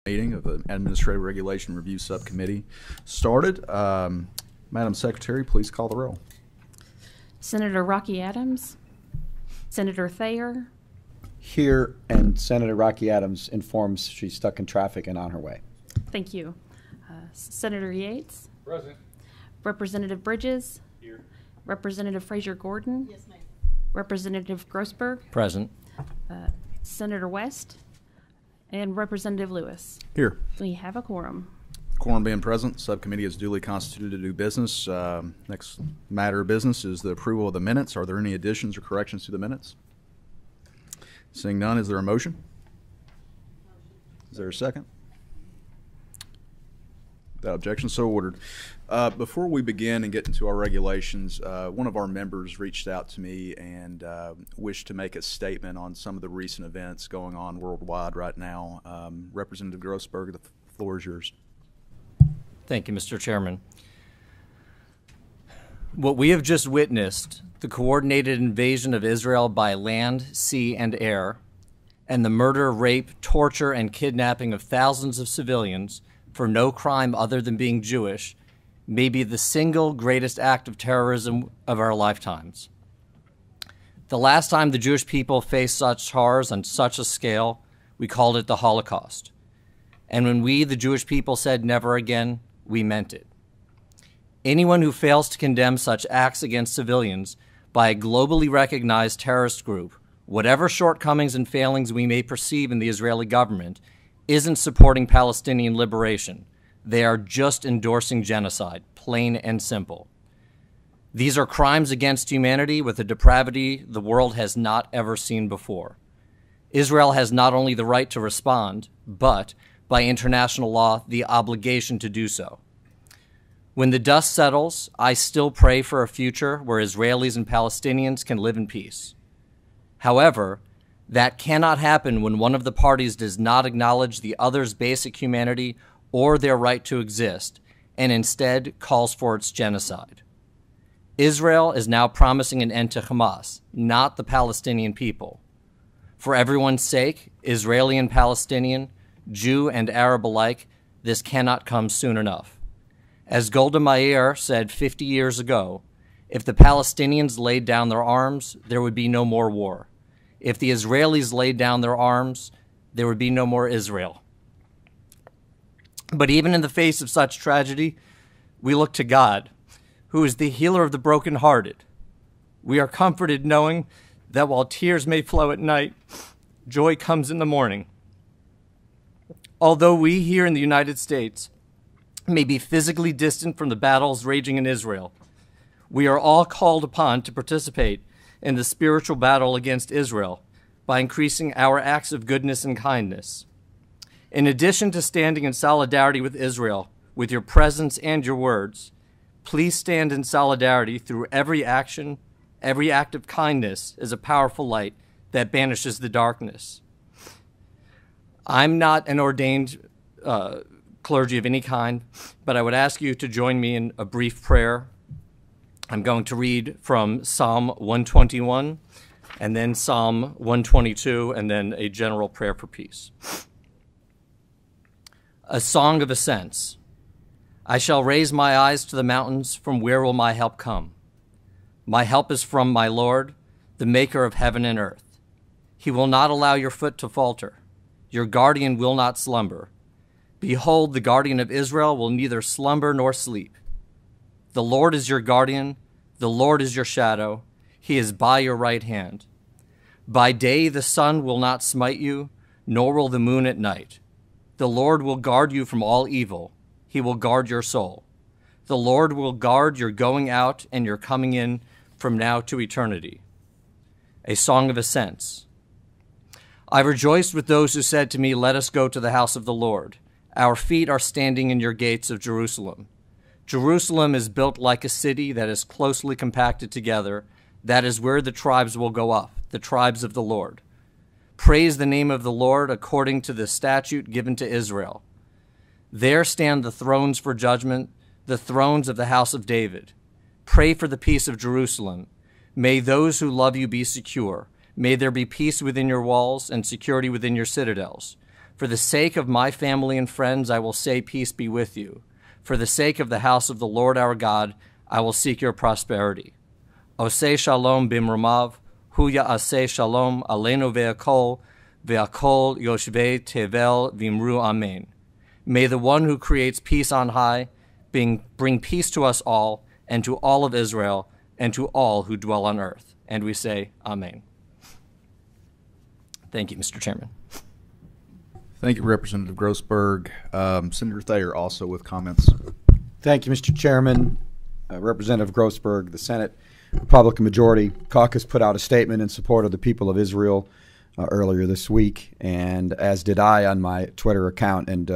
Meeting of the Administrative Regulation Review Subcommittee started. Madam Secretary, please call the roll. Senator Rocky Adams, Senator Thayer, Here, and Senator Rocky Adams informs she's stuck in traffic and on her way. thank you. Senator Yates, Present. Representative Bridges, Here. Representative Frazier Gordon, Yes, ma'am. Representative Grossberg, Present. Senator West, and Representative Lewis. Here. We have a quorum. Quorum being present, subcommittee is duly constituted to do business. Next matter of business is the approval of the minutes. Are there any additions or corrections to the minutes? Seeing none, is there a motion? Is there a second? Without objection, so ordered. Before we begin and get into our regulations, one of our members reached out to me and wished to make a statement on some of the recent events going on worldwide right now. Representative Grossberg, the floor is yours. Thank you, Mr. Chairman. What we have just witnessed, the coordinated invasion of Israel by land, sea, and air, and the murder, rape, torture, and kidnapping of thousands of civilians for no crime other than being Jewish, may be the single greatest act of terrorism of our lifetimes. The last time the Jewish people faced such horrors on such a scale, we called it the Holocaust. And when we, the Jewish people, said never again, we meant it. Anyone who fails to condemn such acts against civilians by a globally recognized terrorist group, whatever shortcomings and failings we may perceive in the Israeli government, isn't supporting Palestinian liberation. They are just endorsing genocide, plain and simple. These are crimes against humanity with a depravity the world has not ever seen before. Israel has not only the right to respond, but, by international law, the obligation to do so. When the dust settles, I still pray for a future where Israelis and Palestinians can live in peace. However, that cannot happen when one of the parties does not acknowledge the other's basic humanity or their right to exist, and instead calls for its genocide. Israel is now promising an end to Hamas, not the Palestinian people. For everyone's sake, Israeli and Palestinian, Jew and Arab alike, this cannot come soon enough. As Golda Meir said 50 years ago, if the Palestinians laid down their arms, there would be no more war. If the Israelis laid down their arms, there would be no more Israel. But even in the face of such tragedy, we look to God, who is the healer of the brokenhearted. We are comforted knowing that while tears may flow at night, joy comes in the morning. Although we here in the United States may be physically distant from the battles raging in Israel, we are all called upon to participate in the spiritual battle against Israel by increasing our acts of goodness and kindness. In addition to standing in solidarity with Israel, with your presence and your words, please stand in solidarity through every action. Every act of kindness is a powerful light that banishes the darkness. I'm not an ordained clergy of any kind, but I would ask you to join me in a brief prayer. I'm going to read from Psalm 121, and then Psalm 122, and then a general prayer for peace. A song of ascents. I shall raise my eyes to the mountains. From where will my help come? My help is from my Lord, the maker of heaven and earth. He will not allow your foot to falter. Your guardian will not slumber. Behold, the guardian of Israel will neither slumber nor sleep. The Lord is your guardian. The Lord is your shadow. He is by your right hand. By day the sun will not smite you, nor will the moon at night. The Lord will guard you from all evil. He will guard your soul. The Lord will guard your going out and your coming in from now to eternity. A song of ascents. I rejoiced with those who said to me, let us go to the house of the Lord. Our feet are standing in your gates of Jerusalem. Jerusalem is built like a city that is closely compacted together. That is where the tribes will go up, the tribes of the Lord. Praise the name of the Lord according to the statute given to Israel. There stand the thrones for judgment, the thrones of the house of David. Pray for the peace of Jerusalem. May those who love you be secure. May there be peace within your walls and security within your citadels. For the sake of my family and friends, I will say peace be with you. For the sake of the house of the Lord our God, I will seek your prosperity. Oseh shalom bimromav, hu ya'aseh shalom aleinu ve'akol yoshvei tevel vimru amen. May the one who creates peace on high bring peace to us all, and to all of Israel, and to all who dwell on earth. And we say, Amen. Thank you, Mr. Chairman. Thank you, Representative Grossberg. Senator Thayer also with comments. Thank you, Mr. Chairman. Representative Grossberg, the Senate Republican Majority Caucus put out a statement in support of the people of Israel earlier this week, and as did I on my Twitter account. And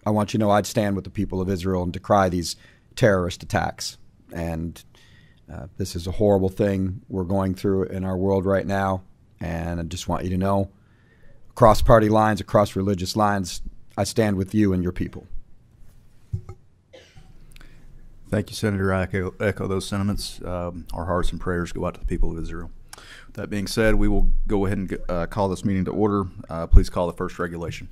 I want you to know I'd stand with the people of Israel and decry these terrorist attacks. And this is a horrible thing we're going through in our world right now. And I just want you to know, across party lines, across religious lines, I stand with you and your people. Thank you, Senator. I echo those sentiments. Our hearts and prayers go out to the people of Israel. That being said, we will go ahead and call this meeting to order. Please call the first regulation.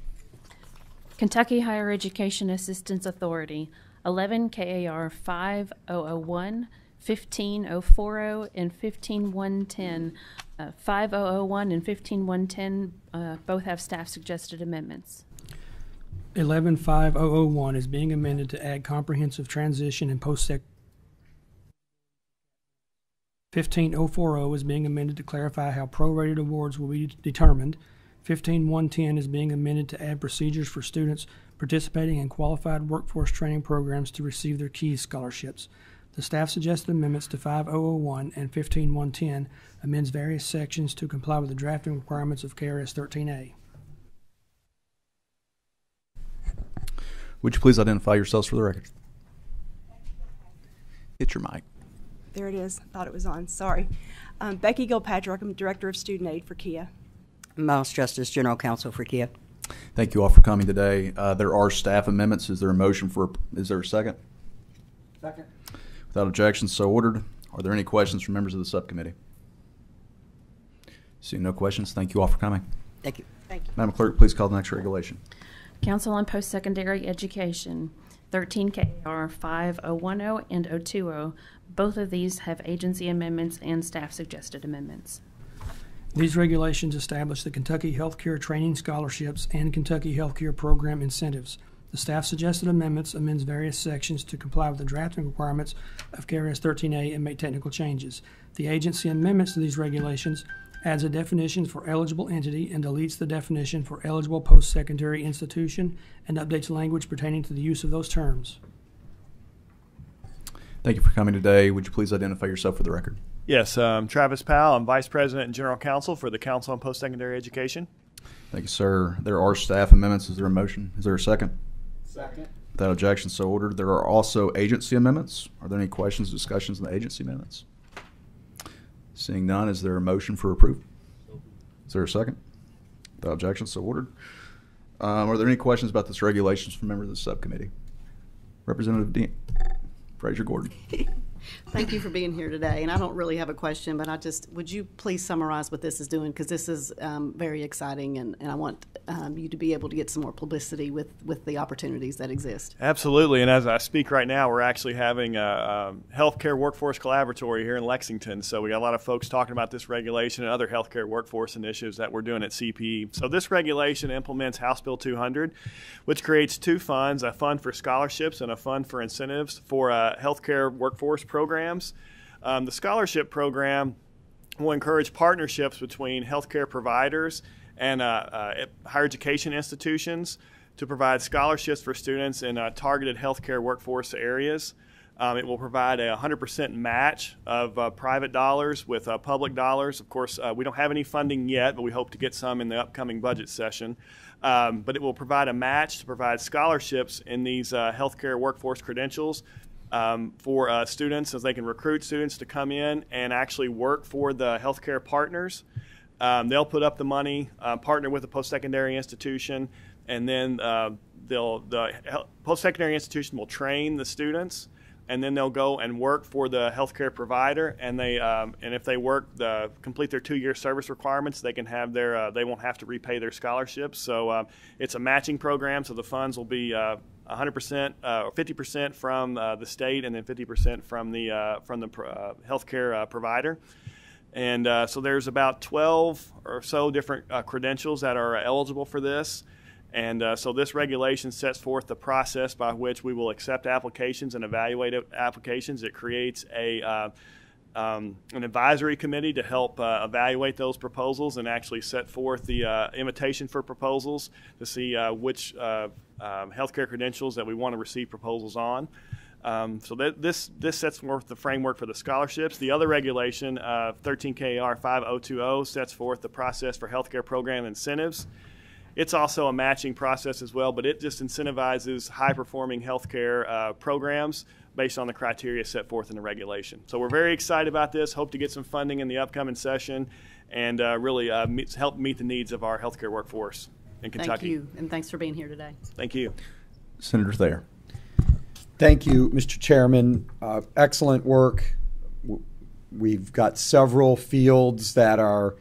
Kentucky Higher Education Assistance Authority, 11 KAR 5001, 15040, and 15110. 5001 and 15110 both have staff suggested amendments. 115001 is being amended to add comprehensive transition and post-sec. 15040 is being amended to clarify how prorated awards will be determined. 15110 is being amended to add procedures for students participating in qualified workforce training programs to receive their KEYS scholarships. The staff suggested amendments to 5001 and 15110 amends various sections to comply with the drafting requirements of KRS 13A. Would you please identify yourselves for the record? Hit your mic. There it is. Thought it was on. Sorry. Becky Gilpatrick. I'm Director of Student Aid for KIA. Mouse Justice, General Counsel for KIA. Thank you all for coming today. There are staff amendments. Is there a motion for? Is there a second? Second. Without objection, so ordered. Are there any questions from members of the subcommittee? Seeing no questions, thank you all for coming. Thank you. Thank you. Madam Clerk, please call the next regulation. Council on Post-Secondary Education, 13 KAR 5010 and 020. Both of these have agency amendments and staff suggested amendments. These regulations establish the Kentucky Healthcare Training Scholarships and Kentucky Healthcare Program incentives. The staff suggested amendments amends various sections to comply with the drafting requirements of KRS 13A and make technical changes. The agency amendments to these regulations adds a definition for eligible entity and deletes the definition for eligible post-secondary institution and updates language pertaining to the use of those terms. Thank you for coming today. Would you please identify yourself for the record? Yes, Travis Powell. I'm Vice President and General Counsel for the Council on Post-Secondary Education. Thank you, sir. There are staff amendments. Is there a motion? Is there a second? Second. Without objection, so ordered. There are also agency amendments. Are there any questions, discussions on the agency amendments? Seeing none, is there a motion for approval? Is there a second? Without objection, so ordered. Are there any questions about this regulations from members of the subcommittee? Representative Dean Frazier Gordon. Thank you for being here today. And I don't really have a question, but would you please summarize what this is doing? Because this is very exciting, and I want you to be able to get some more publicity with the opportunities that exist. Absolutely. And as I speak right now, we're actually having a healthcare workforce collaboratory here in Lexington. So we got a lot of folks talking about this regulation and other healthcare workforce initiatives that we're doing at CPE. So this regulation implements House Bill 200, which creates two funds, a fund for scholarships and a fund for incentives for healthcare workforce programs. The scholarship program will encourage partnerships between healthcare providers and higher education institutions to provide scholarships for students in targeted healthcare workforce areas. It will provide a 100% match of private dollars with public dollars. Of course, we don't have any funding yet, but we hope to get some in the upcoming budget session. But it will provide a match to provide scholarships in these healthcare workforce credentials for students, so they can recruit students to come in and actually work for the healthcare partners. They'll put up the money, partner with a post-secondary institution, and then the post-secondary institution will train the students, and then they'll go and work for the healthcare provider, and if they complete their 2-year service requirements, they can have they won't have to repay their scholarships. So it's a matching program, so the funds will be 100% or 50% from the state, and then 50% from the healthcare provider. And so there's about 12 or so different credentials that are eligible for this. And so this regulation sets forth the process by which we will accept applications and evaluate applications. It creates an advisory committee to help evaluate those proposals and actually set forth the invitation for proposals to see which healthcare credentials that we want to receive proposals on. So this sets forth the framework for the scholarships. The other regulation, 13 KAR 5020, sets forth the process for healthcare program incentives. It's also a matching process as well, but it just incentivizes high-performing healthcare programs based on the criteria set forth in the regulation. So we're very excited about this, hope to get some funding in the upcoming session, and really help meet the needs of our healthcare workforce in Kentucky. Thank you, and thanks for being here today. Thank you. Senator Thayer. Thank you, Mr. Chairman. Excellent work. We've got several fields that are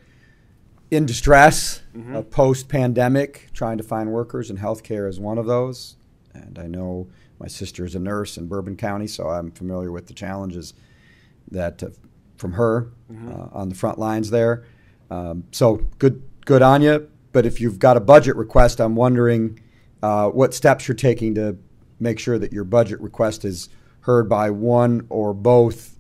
in distress post-pandemic, trying to find workers, and healthcare is one of those. And I know my sister is a nurse in Bourbon County, so I'm familiar with the challenges that from her on the front lines there. So good on you. But if you've got a budget request, I'm wondering what steps you're taking to make sure that your budget request is heard by one or both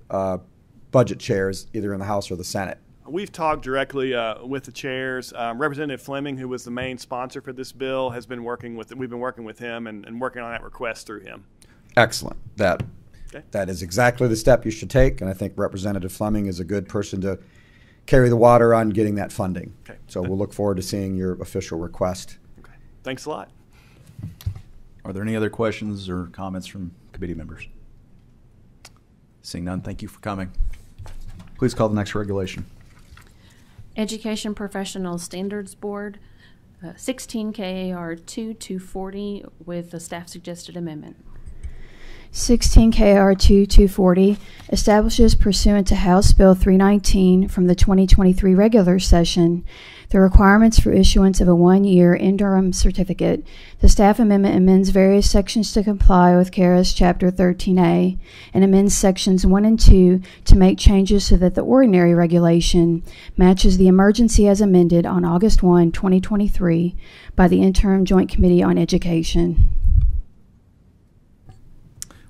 budget chairs, either in the House or the Senate. We've talked directly with the chairs. Representative Fleming, who was the main sponsor for this bill, has been working with. We've been working with him and working on that request through him. Excellent. That is exactly the step you should take, and I think Representative Fleming is a good person to carry the water on getting that funding. Okay. So we'll look forward to seeing your official request. Okay. Thanks a lot. Are there any other questions or comments from committee members? Seeing none, thank you for coming. Please call the next regulation. Education Professional Standards Board, 16 KAR 2240 with the staff suggested amendment. 16 KR 2240 establishes pursuant to House Bill 319 from the 2023 regular session the requirements for issuance of a 1-year interim certificate. The staff amendment amends various sections to comply with KARA's Chapter 13A and amends Sections 1 and 2 to make changes so that the ordinary regulation matches the emergency as amended on August 1, 2023 by the Interim Joint Committee on Education.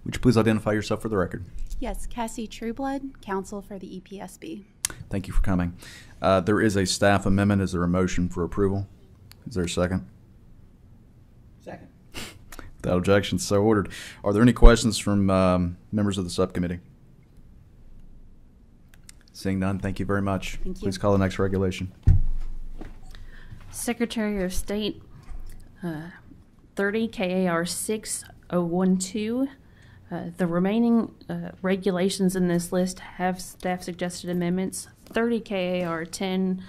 Would you please identify yourself for the record? Yes, Cassie Trueblood, counsel for the EPSB. Thank you for coming. There is a staff amendment. Is there a motion for approval? Is there a second? Second. Without objection, so ordered. Are there any questions from members of the subcommittee? Seeing none, thank you very much. Thank you. Please call the next regulation. Secretary of State, 30 KAR 6012. The remaining regulations in this list have staff suggested amendments. 30 KAR 10,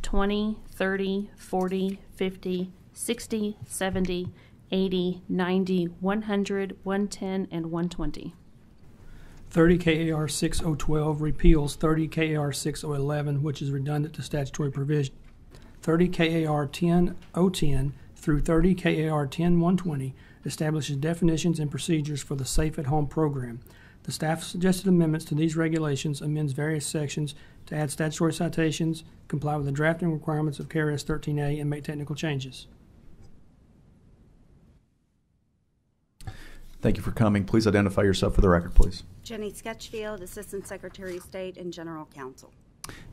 20, 30, 40, 50, 60, 70, 80, 90, 100, 110, and 120. 30 KAR 6012 repeals 30 KAR 6011, which is redundant to statutory provision. 30 KAR 10010 through 30 KAR 10120 establishes definitions and procedures for the Safe at Home program. The staff suggested amendments to these regulations amends various sections to add statutory citations, comply with the drafting requirements of KRS 13A, and make technical changes. Thank you for coming. Please identify yourself for the record, please. Jenny Sketchfield, Assistant Secretary of State and General Counsel.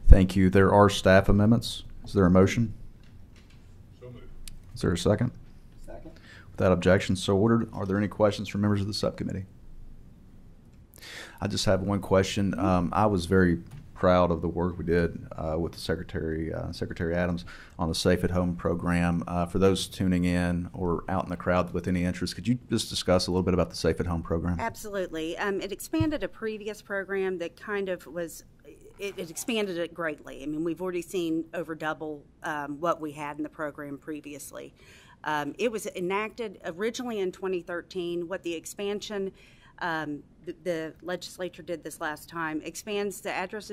Thank you. There are staff amendments. Is there a motion? So moved. Is there a second? Second. Without objection, so ordered. Are there any questions from members of the subcommittee? I just have one question. I was very proud of the work we did with the Secretary Adams on the Safe at Home program. For those tuning in or out in the crowd with any interest, could you just discuss a little bit about the Safe at Home program? Absolutely. It expanded a previous program that kind of was, it expanded it greatly. I mean, we've already seen over double what we had in the program previously. It was enacted originally in 2013. What the expansion The legislature did this last time, expands the address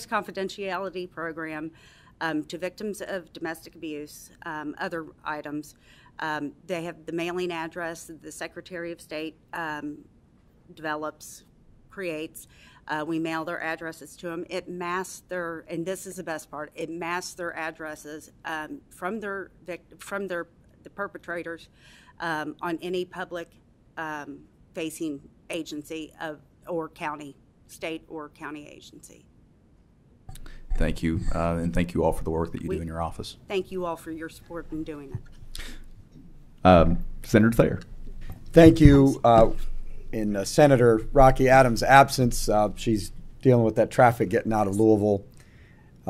confidentiality program to victims of domestic abuse, other items. They have the mailing address that the Secretary of State develops, creates. We mail their addresses to them. It masks their, and this is the best part, it masks their addresses from the perpetrators on any public facing agency or county, state or county agency. Thank you, and thank you all for the work that you do in your office. Thank you all for your support in doing it. Senator Thayer. Thank you. In Senator Rocky Adams' absence, she's dealing with that traffic getting out of Louisville.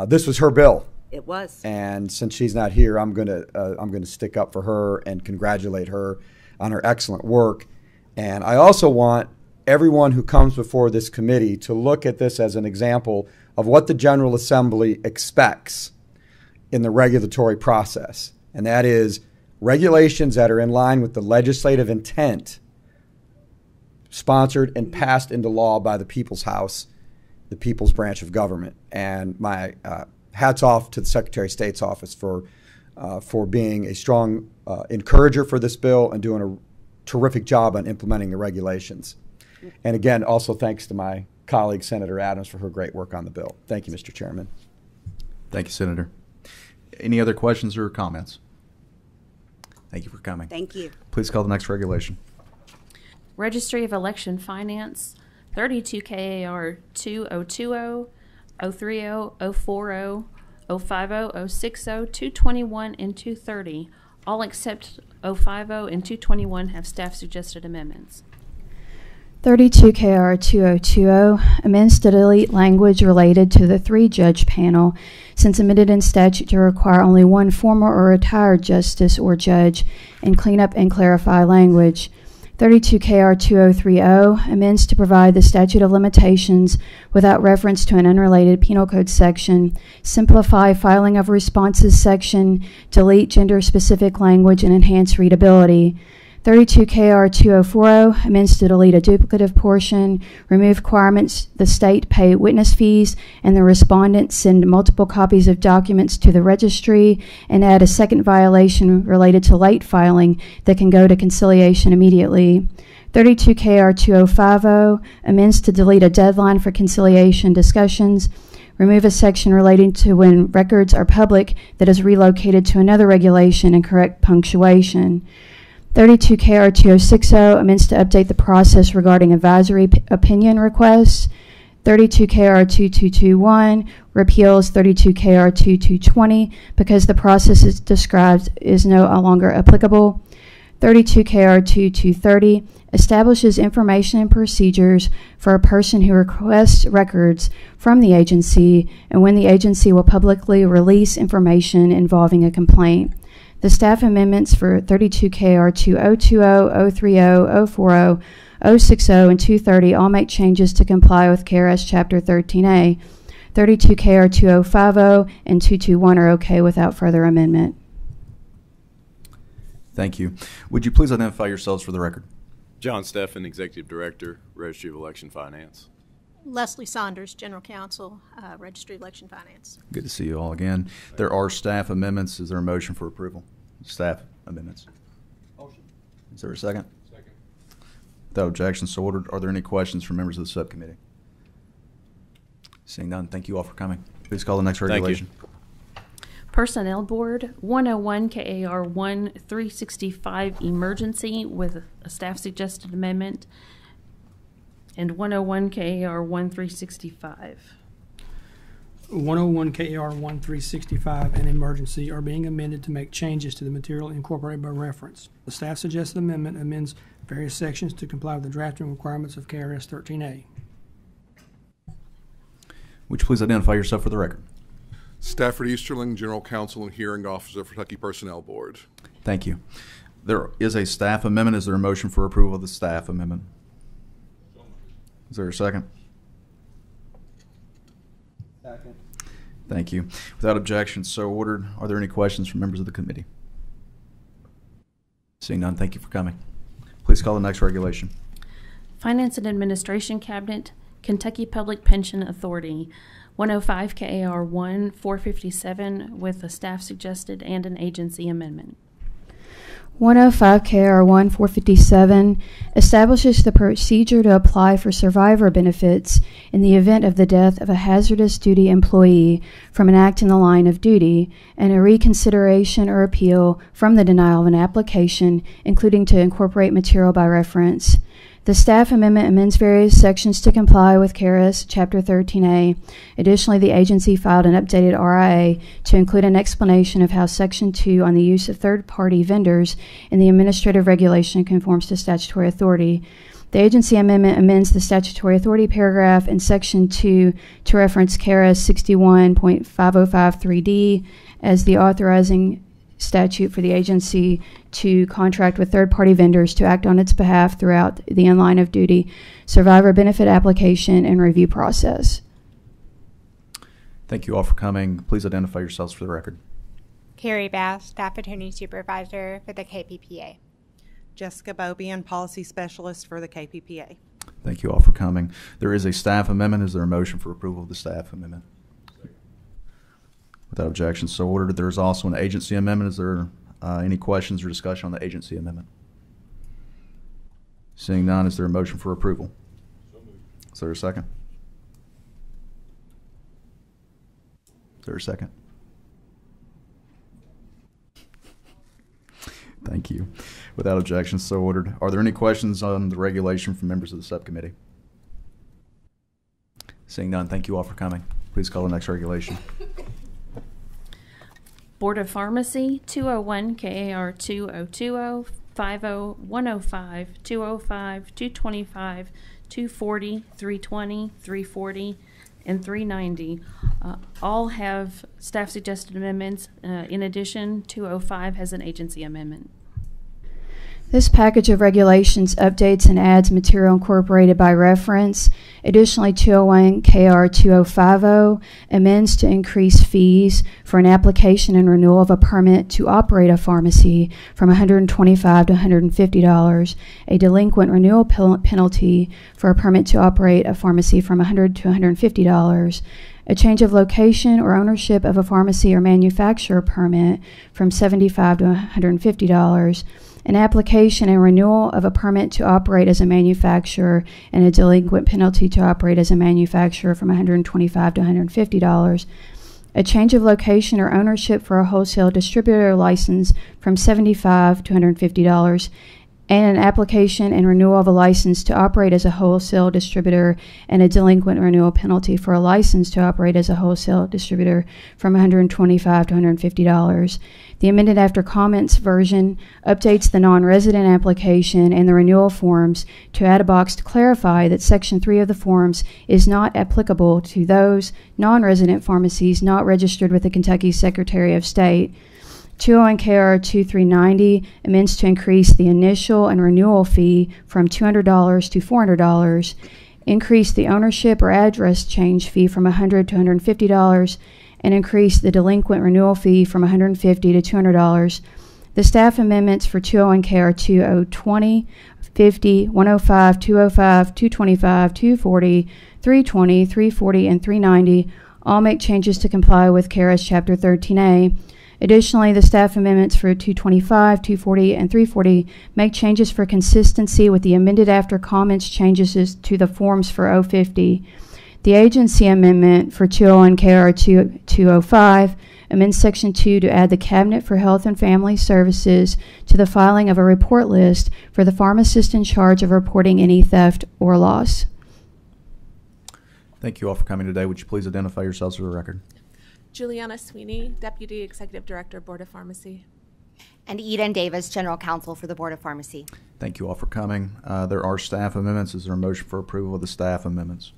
This was her bill. It was. And since she's not here, I'm gonna stick up for her and congratulate her on her excellent work. And I also want everyone who comes before this committee to look at this as an example of what the General Assembly expects in the regulatory process, and that is regulations that are in line with the legislative intent sponsored and passed into law by the People's House, the People's branch of government. And my hats off to the Secretary of State's office for being a strong encourager for this bill and doing a terrific job on implementing the regulations. And again, also thanks to my colleague, Senator Adams, for her great work on the bill. Thank you, Mr. Chairman. Thank you, Senator. Any other questions or comments? Thank you for coming. Thank you. Please call the next regulation. Registry of Election Finance, 32 KAR 2020, 030, 040, 050, 060, 221, and 230. All except 050 and 221 have staff suggested amendments. 32 KR 2020 amends to delete language related to the 3-judge panel, since amended in statute to require only one former or retired justice or judge, and clean up and clarify language. 32 KR 2030 amends to provide the statute of limitations without reference to an unrelated penal code section, simplify filing of responses section, delete gender-specific language, and enhance readability. 32 KR 2040 amends to delete a duplicative portion, remove requirements the state pay witness fees and the respondent send multiple copies of documents to the registry, and add a second violation related to late filing that can go to conciliation immediately. 32 KR 2050 amends to delete a deadline for conciliation discussions, remove a section relating to when records are public that is relocated to another regulation, and correct punctuation. 32 KR 2060 amends to update the process regarding advisory opinion requests. 32 KR 2221 repeals 32 KR 2220 because the process is described is no longer applicable. 32 KR 2230 establishes information and procedures for a person who requests records from the agency and when the agency will publicly release information involving a complaint. The staff amendments for 32 KR 2020, 030, 040, 060, and 230 all make changes to comply with KRS Chapter 13A. 32 KR 2050 and 221 are okay without further amendment. Thank you. Would you please identify yourselves for the record? John Steffen, Executive Director, Registry of Election Finance. Leslie Saunders, General Counsel, Registry of Election Finance. Good to see you all again. There are staff amendments. Is there a motion for approval? Staff amendments. Motion. Is there a second? Second. Without objection, so ordered. Are there any questions from members of the subcommittee? Seeing none, thank you all for coming. Please call the next regulation. Personnel Board, 101 KAR 1365 Emergency with a staff suggested amendment, and 101 KAR 1365. 101 KR 1365 and Emergency are being amended to make changes to the material incorporated by reference. The staff suggested amendment amends various sections to comply with the drafting requirements of KRS 13A. Would you please identify yourself for the record? Stafford Easterling, General Counsel and Hearing Officer for Kentucky Personnel Board. Thank you. There is a staff amendment. Is there a motion for approval of the staff amendment? Is there a second? Second. Thank you. Without objection, so ordered. Are there any questions from members of the committee? Seeing none, thank you for coming. Please call the next regulation. Finance and Administration Cabinet, Kentucky Public Pension Authority, 105 KAR 1 457 with a staff suggested and an agency amendment. 105 KR 1 457 establishes the procedure to apply for survivor benefits in the event of the death of a hazardous duty employee from an act in the line of duty and a reconsideration or appeal from the denial of an application, including to incorporate material by reference. The staff amendment amends various sections to comply with KRS Chapter 13A. Additionally, the agency filed an updated RIA to include an explanation of how Section 2 on the use of third-party vendors in the administrative regulation conforms to statutory authority. The agency amendment amends the statutory authority paragraph in Section 2 to reference KRS 61.5053D as the authorizing statute for the agency to contract with third-party vendors to act on its behalf throughout the in-line of duty survivor benefit application and review process. Thank you all for coming. Please identify yourselves for the record. Carrie Bass, Staff Attorney Supervisor for the KPPA. Jessica Bobian, Policy Specialist for the KPPA. Thank you all for coming. There is a staff amendment. Is there a motion for approval of the staff amendment? Without objection, so ordered. There is also an agency amendment. Is there any questions or discussion on the agency amendment? Seeing none, is there a motion for approval? Is there a second? Is there a second? Thank you. Without objection, so ordered. Are there any questions on the regulation from members of the subcommittee? Seeing none, thank you all for coming. Please call the next regulation. Board of Pharmacy, 201 KAR 2020, 50105, 205, 225, 240, 320, 340, and 390. All have staff suggested amendments. In addition, 205 has an agency amendment. This package of regulations updates and adds material incorporated by reference. Additionally, 201 KR 2050 amends to increase fees for an application and renewal of a permit to operate a pharmacy from $125 to $150, a delinquent renewal penalty for a permit to operate a pharmacy from $100 to $150, a change of location or ownership of a pharmacy or manufacturer permit from $75 to $150, an application and renewal of a permit to operate as a manufacturer and a delinquent penalty to operate as a manufacturer from $125 to $150, a change of location or ownership for a wholesale distributor license from $75 to $150, and an application and renewal of a license to operate as a wholesale distributor and a delinquent renewal penalty for a license to operate as a wholesale distributor from $125 to $150. The amended after comments version updates the non-resident application and the renewal forms to add a box to clarify that Section 3 of the forms is not applicable to those non-resident pharmacies not registered with the Kentucky Secretary of State. 201 KR 2390 amends to increase the initial and renewal fee from $200 to $400, increase the ownership or address change fee from $100 to $150, and increase the delinquent renewal fee from $150 to $200. The staff amendments for 201 KR 2020, 50, 105, 205, 225, 240, 320, 340, and 390 all make changes to comply with KRS Chapter 13A. Additionally, the staff amendments for 225, 240, and 340 make changes for consistency with the amended after comments changes to the forms for 050. The agency amendment for 201 KR 205 amends Section 2 to add the Cabinet for Health and Family Services to the filing of a report list for the pharmacist in charge of reporting any theft or loss. Thank you all for coming today. Would you please identify yourselves for the record? Juliana Sweeney, Deputy Executive Director, Board of Pharmacy. And Eden Davis, General Counsel for the Board of Pharmacy. Thank you all for coming. There are staff amendments. Is there a motion for approval of the staff amendments?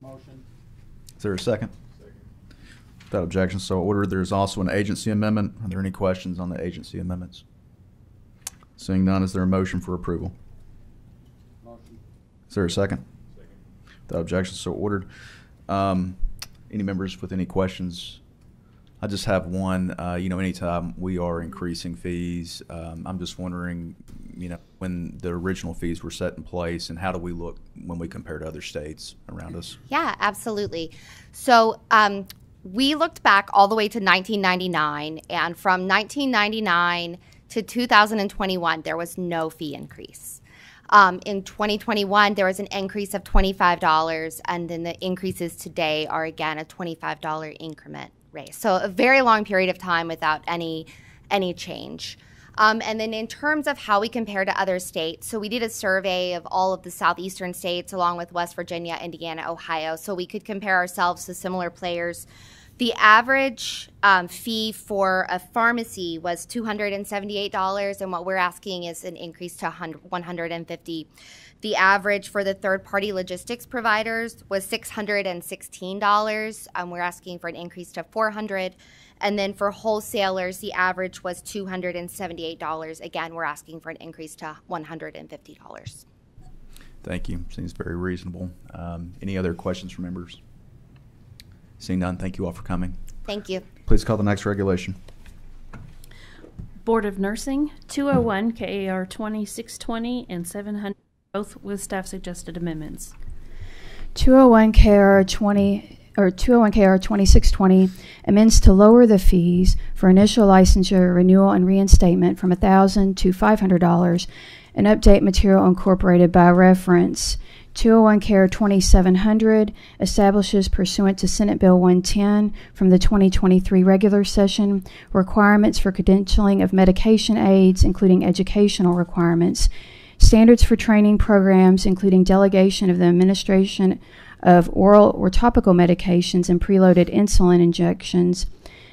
Motion. Is there a second? Without objection, so ordered. There's also an agency amendment. Are there any questions on the agency amendments? Seeing none, is there a motion for approval? Motion. Is there a second? Second. Without objection, so ordered. Any members with any questions I just have one. Anytime we are increasing fees, I'm just wondering, when the original fees were set in place, and how do we look when we compare to other states around us? Yeah, absolutely. So we looked back all the way to 1999, and from 1999 to 2021, there was no fee increase. In 2021, there was an increase of $25, and then the increases today are again a $25 increment raise. So a very long period of time without any change. And then in terms of how we compare to other states, so we did a survey of all of the southeastern states along with West Virginia, Indiana, Ohio, so we could compare ourselves to similar players. The average fee for a pharmacy was $278, and what we're asking is an increase to $150. The average for the third-party logistics providers was $616. We're asking for an increase to $400. And then for wholesalers, the average was $278. Again, we're asking for an increase to $150. Thank you. Seems very reasonable. Any other questions from members? Seeing none, thank you all for coming. Thank you. Please call the next regulation. Board of Nursing, 201 KAR 2620 and 700, both with staff suggested amendments. 201 KR 2620 amends to lower the fees for initial licensure, renewal, and reinstatement from $1,000 to $500 and update material incorporated by reference. 201 KR 2700 establishes, pursuant to Senate Bill 110 from the 2023 regular session, requirements for credentialing of medication aids, including educational requirements, standards for training programs, including delegation of the administration of oral or topical medications and preloaded insulin injections,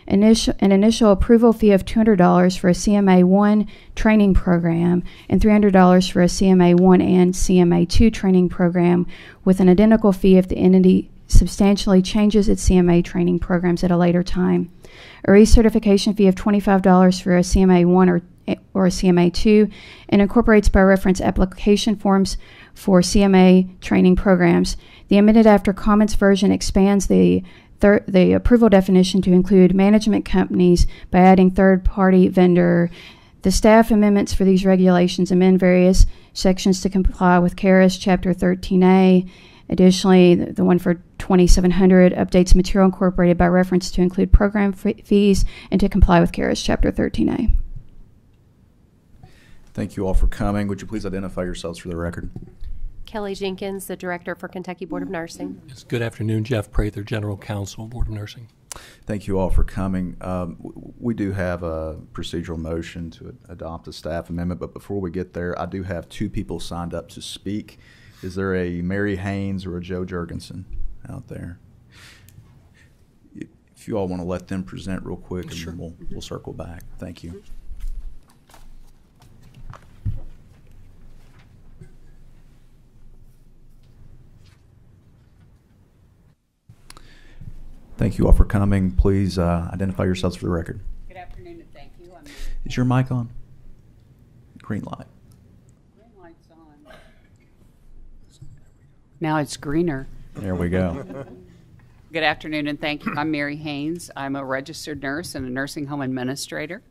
an initial approval fee of $200 for a CMA-1 training program and $300 for a CMA-1 and CMA-2 training program, with an identical fee if the entity substantially changes its CMA training programs at a later time. A recertification fee of $25 for a CMA-1 or a CMA-2, and incorporates by reference application forms for CMA training programs. The amended after comments version expands the approval definition to include management companies by adding third-party vendor. The staff amendments for these regulations amend various sections to comply with KRS Chapter 13A. Additionally, the one for 2700 updates material incorporated by reference to include program fees and to comply with KRS Chapter 13A. Thank you all for coming. Would you please identify yourselves for the record? Kelly Jenkins, the Director for Kentucky Board of Nursing. Yes, good afternoon. Jeff Prather, General Counsel, Board of Nursing. Thank you all for coming. We do have a procedural motion to adopt a staff amendment, but before we get there, I do have two people signed up to speak. Is there a Mary Haynes or a Joe Jurgensen out there? If you all want to let them present real quick, and then we'll circle back. Thank you. Thank you all for coming. Please identify yourselves for the record. Good afternoon and thank you. Is your mic on? Green light. Green light's on. Now it's greener. There we go. Good afternoon and thank you. I'm Mary Haynes. I'm a registered nurse and a nursing home administrator.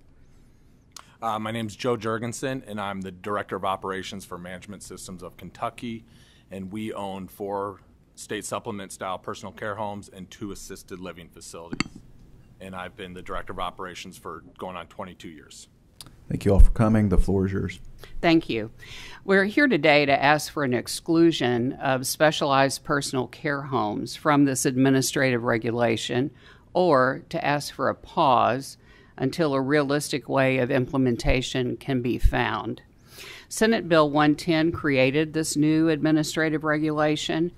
My name's Joe Jurgensen, and I'm the Director of Operations for Management Systems of Kentucky, and we own 4 state supplement-style personal care homes and 2 assisted living facilities. And I've been the Director of Operations for going on 22 years. Thank you all for coming. The floor is yours. Thank you. We're here today to ask for an exclusion of specialized personal care homes from this administrative regulation, or to ask for a pause until a realistic way of implementation can be found. Senate Bill 110 created this new administrative regulation,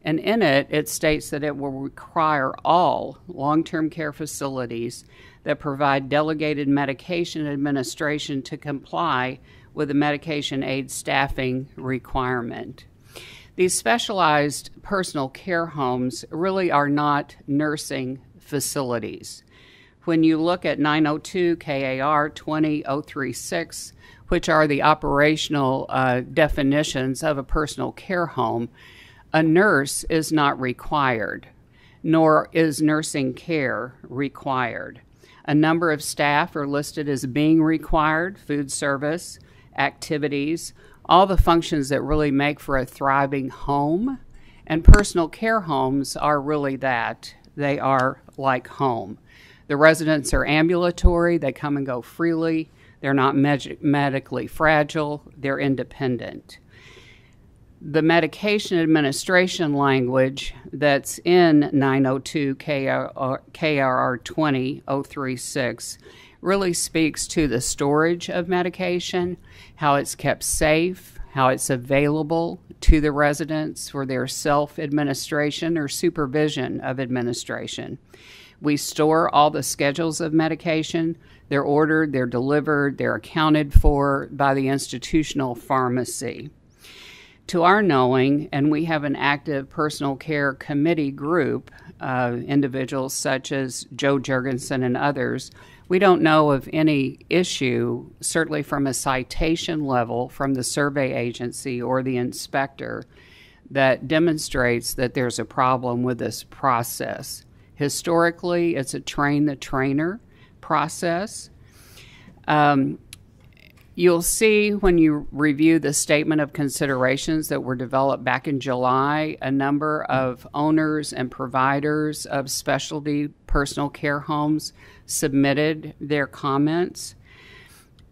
and in it, it states that it will require all long-term care facilities that provide delegated medication administration to comply with the medication aid staffing requirement. These specialized personal care homes really are not nursing facilities. When you look at 902 KAR 20036, which are the operational definitions of a personal care home, a nurse is not required, nor is nursing care required. A number of staff are listed as being required: food service, activities, all the functions that really make for a thriving home. And personal care homes are really that. They are like home. The residents are ambulatory, they come and go freely, they're not medically fragile, they're independent. The medication administration language that's in 902 KRR 20036 really speaks to the storage of medication, how it's kept safe, how it's available to the residents for their self-administration or supervision of administration. We store all the schedules of medication. They're ordered, they're delivered, they're accounted for by the institutional pharmacy. To our knowing, and we have an active personal care committee group, individuals such as Joe Jurgensen and others, we don't know of any issue, certainly from a citation level from the survey agency or the inspector, that demonstrates that there's a problem with this process. Historically, it's a train-the-trainer process. You'll see when you review the statement of considerations that were developed back in July, a number of owners and providers of specialty personal care homes submitted their comments.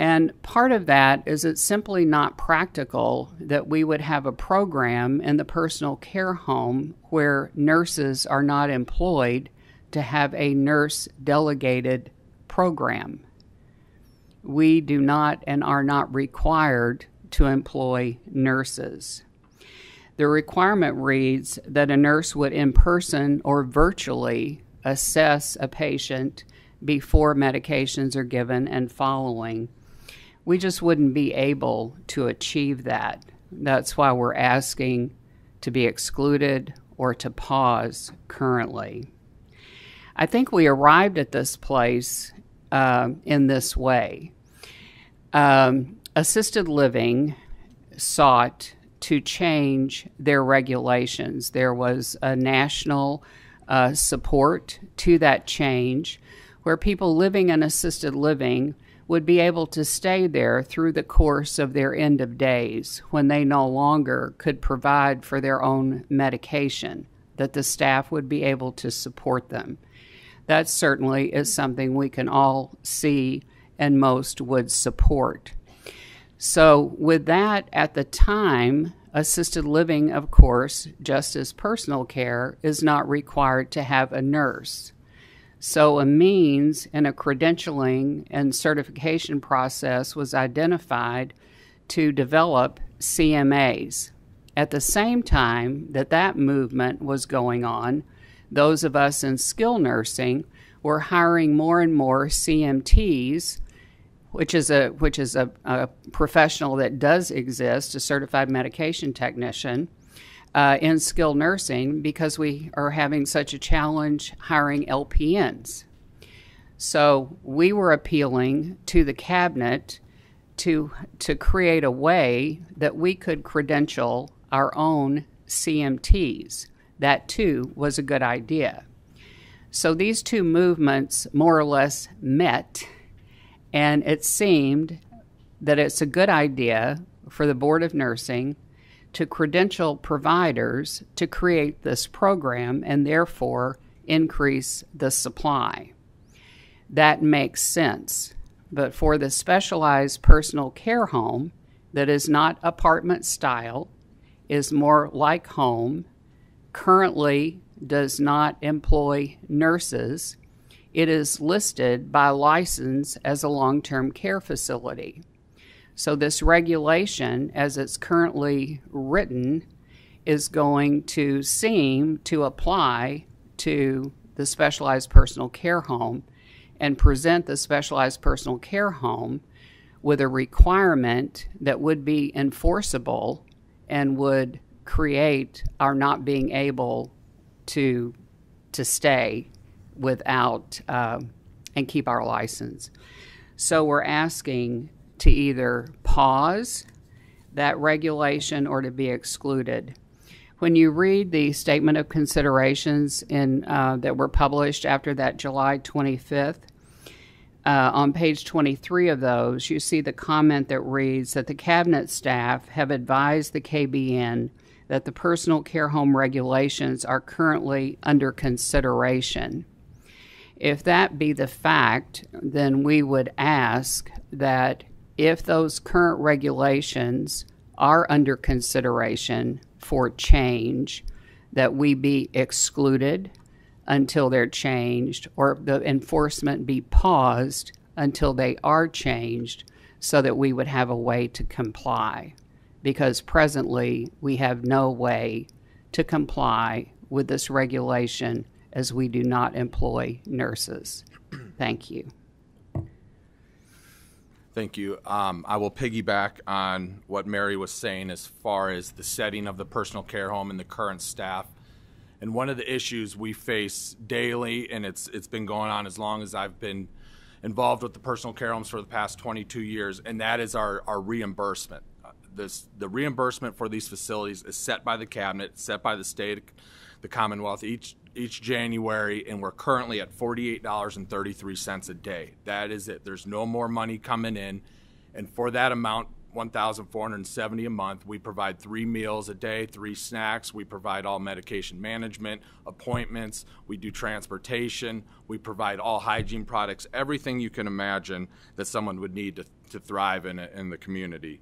And part of that is it's simply not practical that we would have a program in the personal care home where nurses are not employed to have a nurse delegated program. We do not and are not required to employ nurses. The requirement reads that a nurse would in person or virtually assess a patient before medications are given and following. We just wouldn't be able to achieve that. That's why we're asking to be excluded or to pause currently. I think we arrived at this place in this way. Assisted living sought to change their regulations. There was a national support to that change where people living in assisted living would be able to stay there through the course of their end of days when they no longer could provide for their own medication, that the staff would be able to support them. That certainly is something we can all see and most would support. So with that, at the time, assisted living, of course, just as personal care, is not required to have a nurse. So a means in a credentialing and certification process was identified to develop CMAs. At the same time that movement was going on, those of us in skilled nursing were hiring more and more CMTs, which is a professional that does exist, a certified medication technician, in skilled nursing, because we are having such a challenge hiring LPNs. So we were appealing to the cabinet to create a way that we could credential our own CMTs. That too was a good idea. So these two movements more or less met, and it seemed that it's a good idea for the Board of Nursing to credential providers to create this program and therefore increase the supply. That makes sense. But for the specialized personal care home that is not apartment style, is more like home, currently does not employ nurses, it is listed by license as a long-term care facility. So this regulation, as it's currently written, is going to seem to apply to the specialized personal care home and present the specialized personal care home with a requirement that would be enforceable and would create our not being able to stay without and keep our license. So we're asking to either pause that regulation or to be excluded. When you read the statement of considerations that were published after that July 25th, on page 23 of those, you see the comment that reads that the cabinet staff have advised the KBN that the personal care home regulations are currently under consideration. If that be the fact, then we would ask that if those current regulations are under consideration for change, that we be excluded until they're changed, or the enforcement be paused until they are changed, so that we would have a way to comply. Because presently we have no way to comply with this regulation, as we do not employ nurses. Thank you. Thank you. I will piggyback on what Mary was saying as far as the setting of the personal care home and the current staff. And one of the issues we face daily, and it's been going on as long as I've been involved with the personal care homes for the past 22 years, and that is our reimbursement. The reimbursement for these facilities is set by the cabinet, set by the state, the Commonwealth each January, and we're currently at $48.33 a day. That is it. There's no more money coming in, and for that amount, $1,470 a month, we provide 3 meals a day, 3 snacks. We provide all medication management, appointments. We do transportation. We provide all hygiene products, everything you can imagine that someone would need to thrive in the community.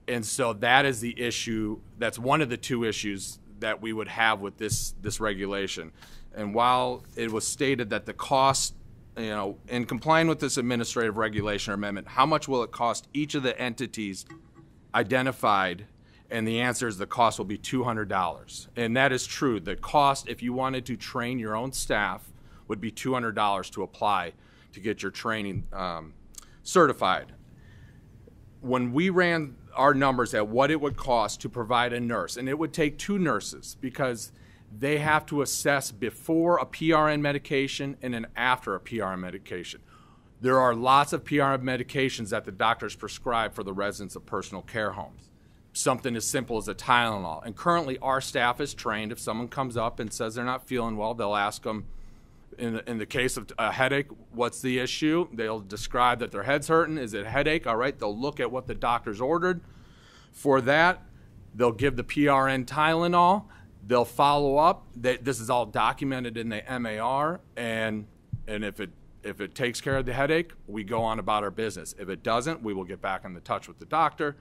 And so that is the issue. That's one of the 2 issues that we would have with this regulation. And while it was stated that the cost, in complying with this administrative regulation or amendment, how much will it cost each of the entities identified? And the answer is the cost will be $200. And that is true. The cost, if you wanted to train your own staff, would be $200 to apply to get your training certified. When we ran our numbers at what it would cost to provide a nurse, and it would take 2 nurses because they have to assess before a PRN medication and then after a PRN medication. There are lots of PRN medications that the doctors prescribe for the residents of personal care homes. Something as simple as a Tylenol. And currently our staff is trained, if someone comes up and says they're not feeling well, they'll ask them, in the case of a headache, what's the issue? They'll describe that their head's hurting. Is it a headache? All right, they'll look at what the doctor's ordered. For that, they'll give the PRN Tylenol. They'll follow up. This is all documented in the MAR, and if it takes care of the headache, we go on about our business. If it doesn't, we will get back in touch with the doctor.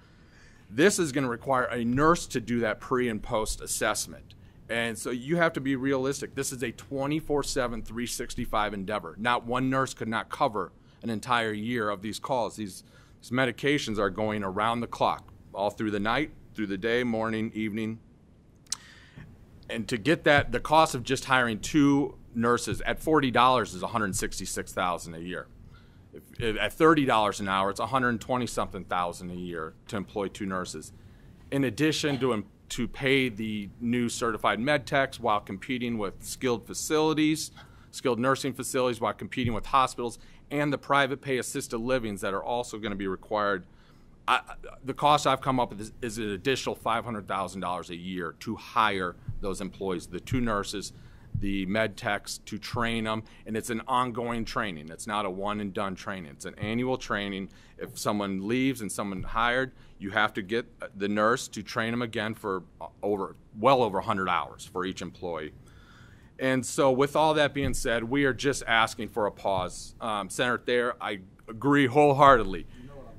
This is going to require a nurse to do that pre and post assessment. And so you have to be realistic. This is a 24/7, 365 endeavor. Not one nurse could not cover an entire year of these calls. These medications are going around the clock, all through the night, through the day, morning, evening. And to get that, the cost of just hiring 2 nurses at $40 is $166,000 a year. At $30 an hour, it's $120-something thousand a year to employ 2 nurses. In addition to pay the new certified med techs while competing with skilled nursing facilities, while competing with hospitals, and the private pay assisted livings that are also going to be required. The cost I've come up with is an additional $500,000 a year to hire those employees, the 2 nurses, the med techs, to train them, and it's an ongoing training. It's not a one and done training. It's an annual training. If someone leaves and someone hired, you have to get the nurse to train them again for well over 100 hours for each employee. And so with all that being said, we are just asking for a pause. Senator Thayer, I agree wholeheartedly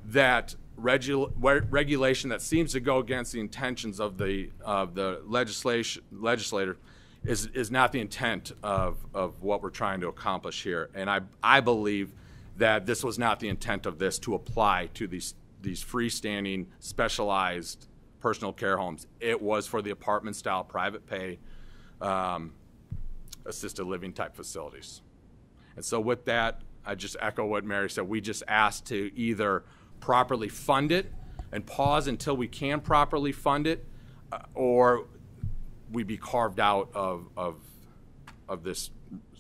that regulation that seems to go against the intentions of the legislator is not the intent of what we're trying to accomplish here. And I believe that this was not the intent of this to apply to these freestanding, specialized personal care homes. It was for the apartment-style, private pay, assisted living type facilities. And so with that, I just echo what Mary said. We just ask to either properly fund it and pause until we can properly fund it, or we be carved out of this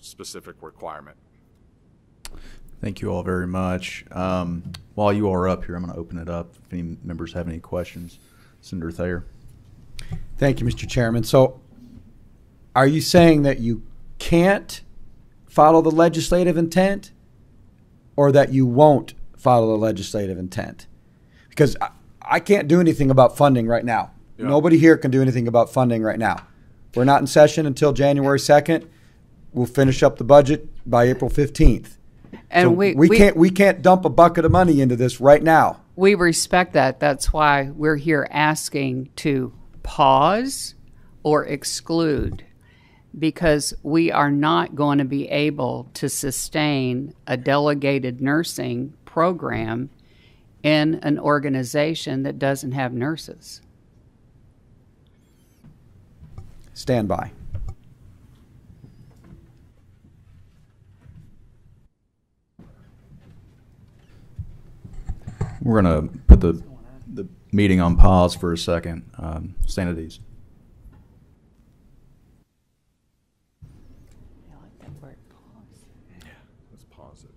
specific requirement. Thank you all very much. While you are up here, I'm going to open it up if any members have any questions. Senator Thayer. Thank you, Mr. Chairman. So are you saying that you can't follow the legislative intent? or that you won't follow the legislative intent. Because I can't do anything about funding right now. Yeah. Nobody here can do anything about funding right now. We're not in session until January 2nd. We'll finish up the budget by April 15th. And so we can't dump a bucket of money into this right now. We respect that. That's why we're here asking to pause or exclude, because we are not going to be able to sustain a delegated nursing program in an organization that doesn't have nurses. Stand by. We're going to put the meeting on pause for a second. Stand at ease. Let's pause it.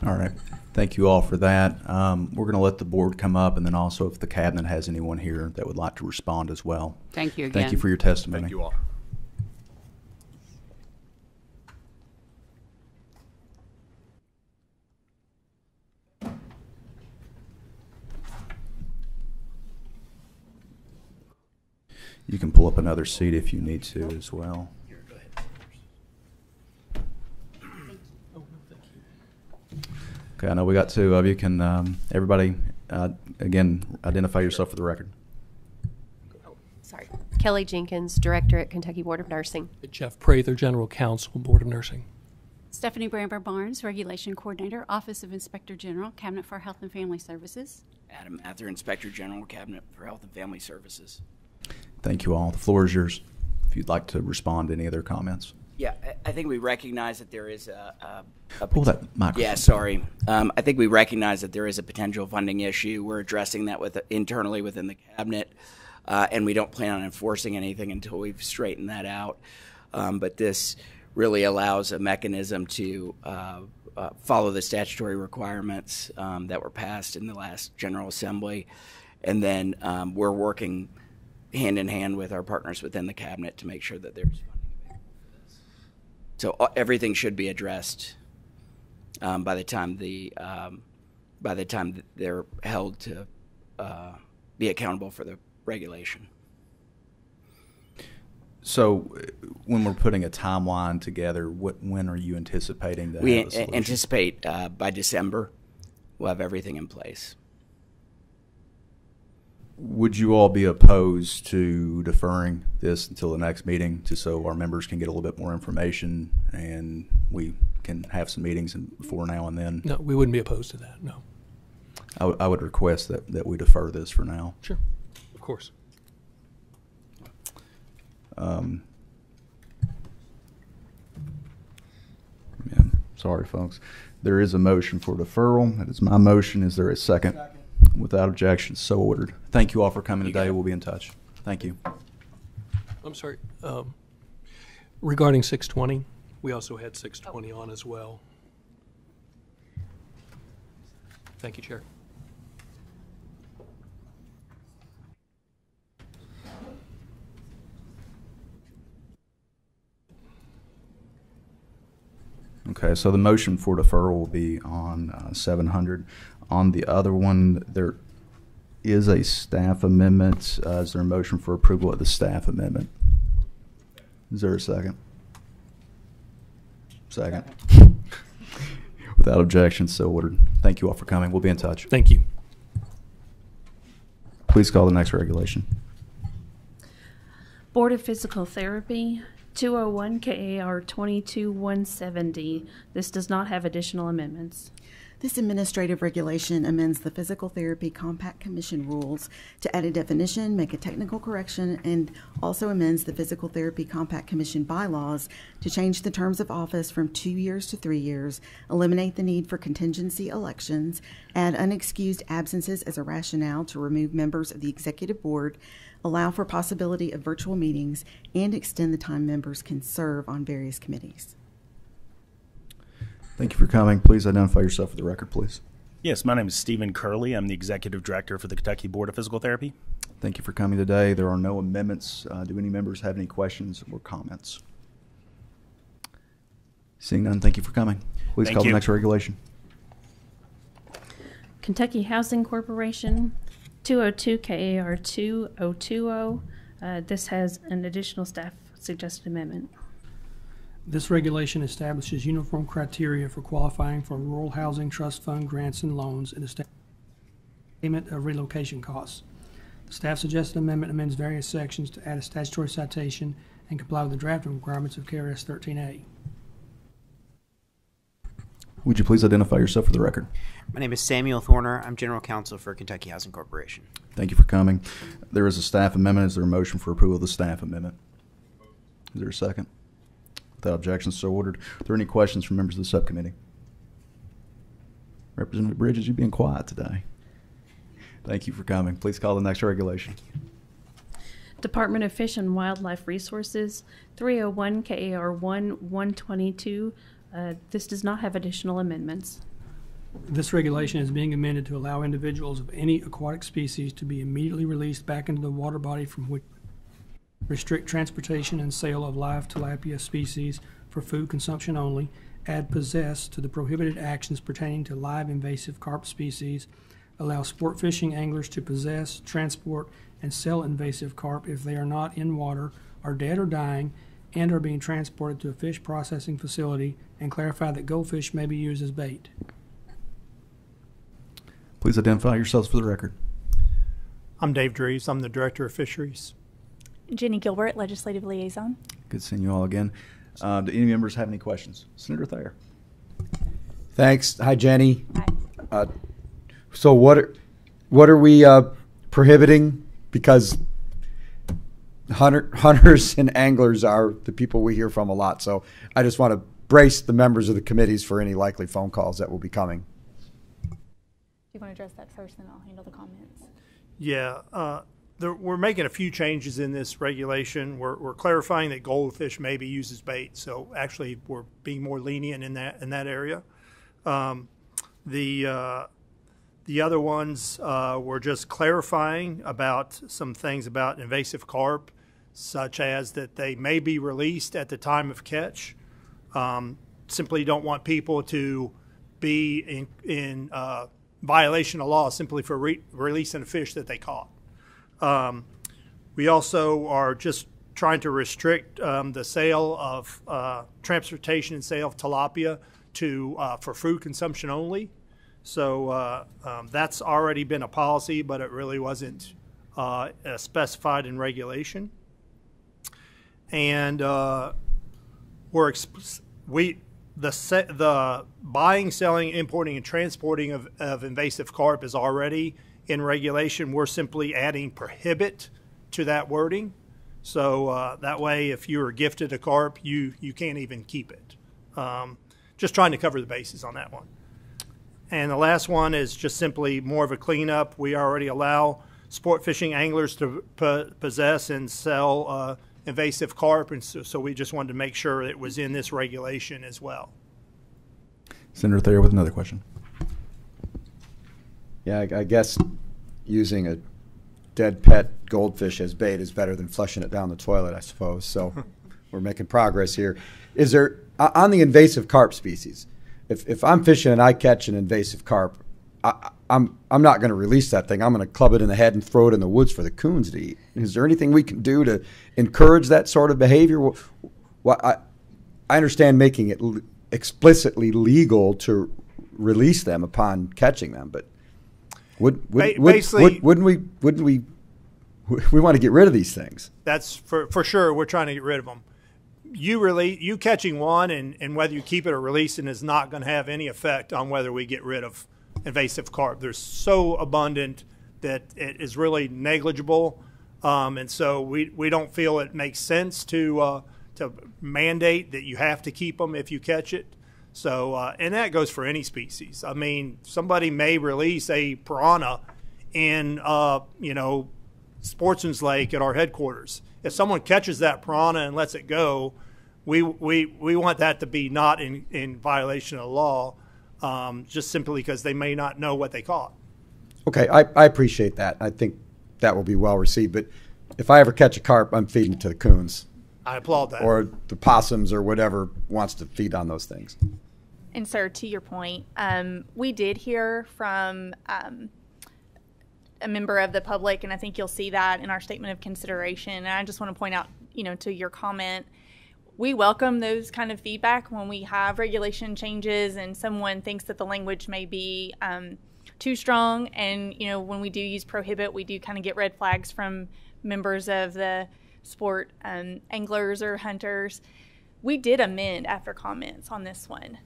All right. Thank you all for that. We're going to let the board come up, and then also if the cabinet has anyone here that would like to respond as well. Thank you again. Thank you for your testimony. Thank you all. You can pull up another seat if you need to as well. Okay, I know we got two of you. Can everybody, again, identify yourself for the record? Sorry. Kelly Jenkins, Director at Kentucky Board of Nursing. Jeff Prather, General Counsel, Board of Nursing. Stephanie Bramber Barnes, Regulation Coordinator, Office of Inspector General, Cabinet for Health and Family Services. Adam Mather, Inspector General, Cabinet for Health and Family Services. Thank you all. The floor is yours if you'd like to respond to any of their comments. Yeah, I think we recognize that there is a pull that microphone. Yeah, sorry. I think we recognize that there is a potential funding issue. We're addressing that internally within the cabinet, and we don't plan on enforcing anything until we've straightened that out. But this really allows a mechanism to follow the statutory requirements that were passed in the last General Assembly, and then we're working hand in hand with our partners within the cabinet to make sure that there's funding available for this. So everything should be addressed by the time they're held to be accountable for the regulation. So when we're putting a timeline together, when are you anticipating that? We anticipate by December we'll have everything in place. Would you all be opposed to deferring this until the next meeting, just so our members can get a little bit more information and we can have some meetings before now and then? No, we wouldn't be opposed to that, no. I would request that we defer this for now. Sure, of course. Yeah, sorry, folks. There is a motion for deferral. That is my motion. Is there a second? Without objection, so ordered. Thank you all for coming today. We'll be in touch. Thank you. I'm sorry. Regarding 620, we also had 620 on as well. Thank you, Chair. Okay, so the motion for deferral will be on 700. On the other one, there is a staff amendment. Is there a motion for approval of the staff amendment? Is there a second? Second. Without objection, so ordered. Thank you all for coming. We'll be in touch. Thank you. Please call the next regulation. Board of Physical Therapy, 201 KAR 22170. This does not have additional amendments. This administrative regulation amends the Physical Therapy Compact Commission rules to add a definition, make a technical correction, and also amends the Physical Therapy Compact Commission bylaws to change the terms of office from 2 years to 3 years, eliminate the need for contingency elections, add unexcused absences as a rationale to remove members of the Executive Board, allow for possibility of virtual meetings, and extend the time members can serve on various committees. Thank you for coming. Please identify yourself for the record, please. Yes, my name is Stephen Curley. I'm the Executive Director for the Kentucky Board of Physical Therapy. Thank you for coming today. There are no amendments. Do any members have any questions or comments? Seeing none, thank you for coming. Please call the next regulation. Kentucky Housing Corporation, 202 KAR 2020. This has an additional staff suggested amendment. This regulation establishes uniform criteria for qualifying for Rural Housing Trust Fund grants and loans and establishes payment of relocation costs. The staff suggested amendment amends various sections to add a statutory citation and comply with the drafting requirements of KRS 13A. Would you please identify yourself for the record? My name is Samuel Thorner. I'm General Counsel for Kentucky Housing Corporation. Thank you for coming. There is a staff amendment. Is there a motion for approval of the staff amendment? Is there a second? Without objection, so ordered. Are there any questions from members of the subcommittee? Representative Bridges, you're being quiet today. Thank you for coming. Please call the next regulation. Department of Fish and Wildlife Resources, 301 KAR 122. This does not have additional amendments. This regulation is being amended to allow individuals of any aquatic species to be immediately released back into the water body from which restrict transportation and sale of live tilapia species for food consumption only, add possess to the prohibited actions pertaining to live invasive carp species, allow sport fishing anglers to possess, transport, and sell invasive carp if they are not in water, are dead or dying, and are being transported to a fish processing facility, and clarify that goldfish may be used as bait. Please identify yourselves for the record. I'm Dave Drees. I'm the Director of Fisheries. Jenny Gilbert, Legislative Liaison. Good seeing you all again. Do any members have any questions? Senator Thayer. Thanks. Hi, Jenny. Hi. So what are we prohibiting? Because hunters and anglers are the people we hear from a lot. So I just want to brace the members of the committees for any likely phone calls that will be coming. Do you want to address that first, then I'll handle the comments? Yeah. We're making a few changes in this regulation. We're clarifying that goldfish may be used as bait. So actually, we're being more lenient in that area. The other ones we're just clarifying about some things about invasive carp, such as that they may be released at the time of catch. Simply don't want people to be in violation of law simply for releasing a fish that they caught. We also are just trying to restrict the sale of transportation and sale of tilapia to for food consumption only. So that's already been a policy, but it really wasn't specified in regulation. And the buying, selling, importing, and transporting of invasive carp is already in regulation. We're simply adding prohibit to that wording. So that way, if you were gifted a carp, you can't even keep it. Just trying to cover the bases on that one. And the last one is just simply more of a cleanup. We already allow sport fishing anglers to possess and sell invasive carp, and so we just wanted to make sure it was in this regulation as well. Senator Thayer with another question. Yeah, I guess using a dead pet goldfish as bait is better than flushing it down the toilet, I suppose. So we're making progress here. Is there, on the invasive carp species, if I'm fishing and I catch an invasive carp, I'm not going to release that thing. I'm going to club it in the head and throw it in the woods for the coons to eat. Is there anything we can do to encourage that sort of behavior? Well, I understand making it explicitly legal to release them upon catching them, but wouldn't we want to get rid of these things? That's for sure. We're trying to get rid of them. You catching one and whether you keep it or release it is not going to have any effect on whether we get rid of invasive carp. They're so abundant that it is really negligible, and so we don't feel it makes sense to mandate that you have to keep them if you catch it. So and that goes for any species. I mean, somebody may release a piranha in Sportsman's Lake at our headquarters. If someone catches that piranha and lets it go, we want that to be not in violation of the law. Just simply because they may not know what they caught. Okay, I appreciate that. I think that will be well received. But if I ever catch a carp, I'm feeding it to the coons. I applaud that. Or the possums or whatever wants to feed on those things. And sir, to your point, we did hear from a member of the public, and I think you'll see that in our statement of consideration. And I just want to point out, to your comment, we welcome those kind of feedback when we have regulation changes and someone thinks that the language may be too strong. And, when we do use prohibit, we do kind of get red flags from members of the sport, anglers or hunters. We did amend after comments on this one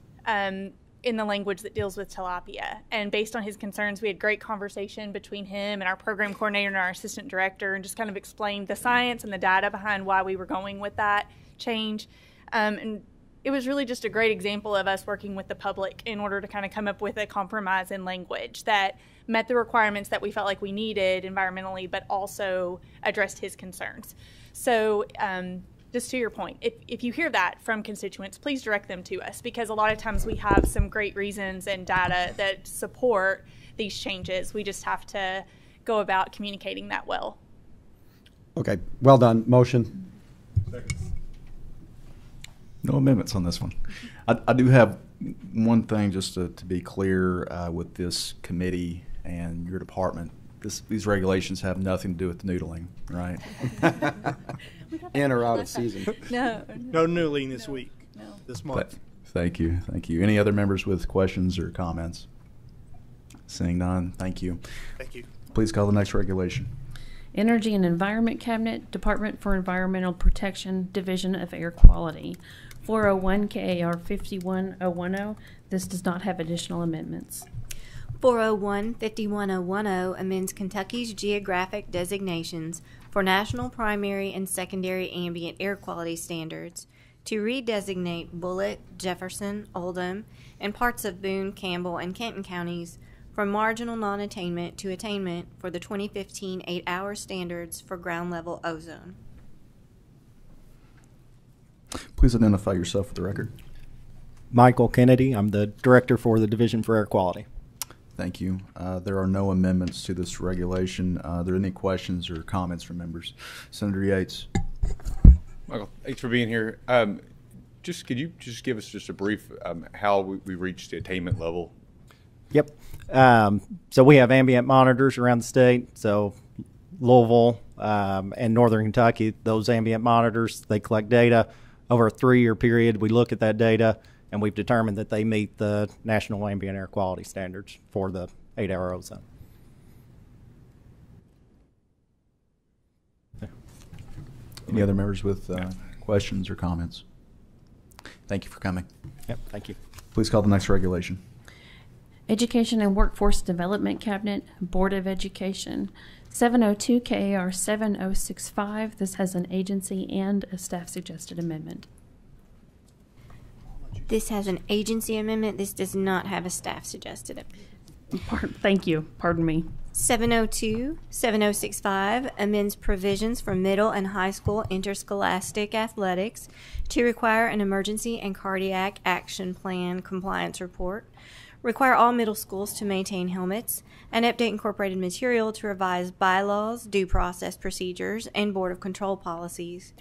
in the language that deals with tilapia. And based on his concerns, we had great conversation between him and our program coordinator and our assistant director and just kind of explained the science and the data behind why we were going with that change. And it was really just a great example of us working with the public in order to kind of come up with a compromise in language that met the requirements that we felt like we needed environmentally, but also addressed his concerns. So just to your point, if you hear that from constituents, please direct them to us, because a lot of times we have some great reasons and data that support these changes. We just have to go about communicating that well. Okay, well done. Motion. No amendments on this one. I do have one thing just to be clear with this committee and your department. These regulations have nothing to do with noodling, right? In or out of season. No noodling this week, this month. Thank you. Any other members with questions or comments? Seeing none, thank you. Thank you. Please call the next regulation. Energy and Environment Cabinet, Department for Environmental Protection, Division of Air Quality. 401 KAR 51010. This does not have additional amendments. 401 51010 amends Kentucky's geographic designations for national primary and secondary ambient air quality standards to redesignate Bullitt, Jefferson, Oldham, and parts of Boone, Campbell, and Kenton counties from marginal non-attainment to attainment for the 2015 8-hour standards for ground level ozone. Please identify yourself for the record. Michael Kennedy. I'm the director for the Division for Air Quality. Thank you. There are no amendments to this regulation. Are there any questions or comments from members? Senator Yates. Michael, thanks for being here. Could you just give us just a brief how we reached the attainment level? Yep. So we have ambient monitors around the state. So Louisville and Northern Kentucky, those ambient monitors, they collect data over a 3-year period. We look at that data, and we've determined that they meet the national ambient air quality standards for the 8-hour ozone. Any other members with questions or comments? Thank you for coming. Yep, thank you. Please call the next regulation. Education and Workforce Development Cabinet, Board of Education. 702 KAR 7065. This has an agency and a staff suggested amendment. This has an agency amendment. This does not have a staff suggested amendment. Thank you. Pardon me. 702 7065 amends provisions for middle and high school interscholastic athletics to require an emergency and cardiac action plan compliance report, require all middle schools to maintain helmets, and update incorporated material to revise bylaws, due process procedures, and Board of Control policies.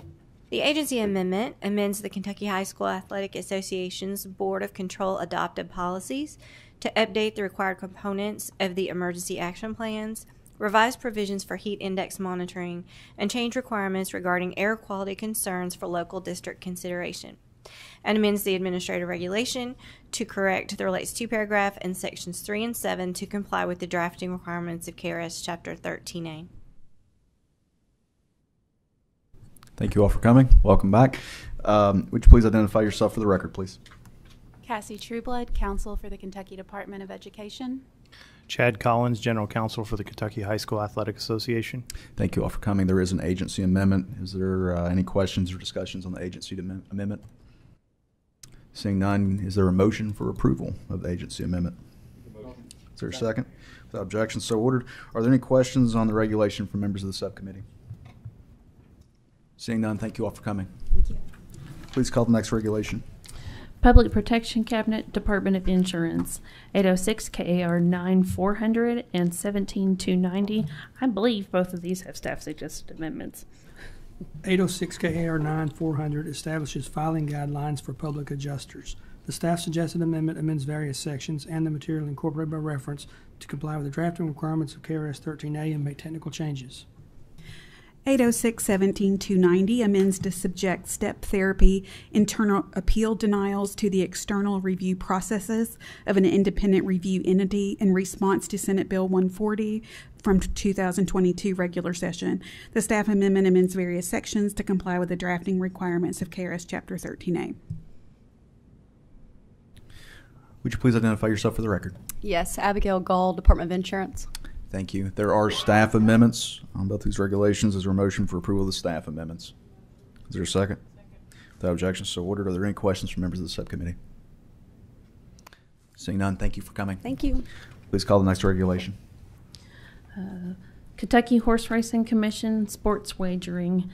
The agency amendment amends the Kentucky High School Athletic Association's Board of Control adopted policies to update the required components of the emergency action plans, revise provisions for heat index monitoring, and change requirements regarding air quality concerns for local district consideration, and amends the administrative regulation to correct the Relates To paragraph in sections 3 and 7 to comply with the drafting requirements of KRS Chapter 13A. Thank you all for coming. Welcome back. Would you please identify yourself for the record, please? Cassie Trueblood, Counsel for the Kentucky Department of Education. Chad Collins, General Counsel for the Kentucky High School Athletic Association. Thank you all for coming. There is an agency amendment. Is there any questions or discussions on the agency amendment? Seeing none, is there a motion for approval of the agency amendment? Is there a second? Without objection, so ordered. Are there any questions on the regulation from members of the subcommittee? Seeing none, thank you all for coming. Thank you. Please call the next regulation. Public Protection Cabinet, Department of Insurance, 806 KAR 9400 and 17290. I believe both of these have staff suggested amendments. 806 KAR 9400 establishes filing guidelines for public adjusters. The staff suggested amendment amends various sections and the material incorporated by reference to comply with the drafting requirements of KRS 13A and make technical changes. 806-17290 amends to subject step therapy internal appeal denials to the external review processes of an independent review entity in response to Senate Bill 140 from 2022 regular session. The staff amendment amends various sections to comply with the drafting requirements of KRS Chapter 13A. Would you please identify yourself for the record? Yes, Abigail Gall, Department of Insurance. Thank you. There are staff amendments on both these regulations. Is there a motion for approval of the staff amendments? Is there a second? Without objection, so ordered. Are there any questions from members of the subcommittee? Seeing none, thank you for coming. Thank you. Please call the next regulation. Kentucky Horse Racing Commission, sports wagering.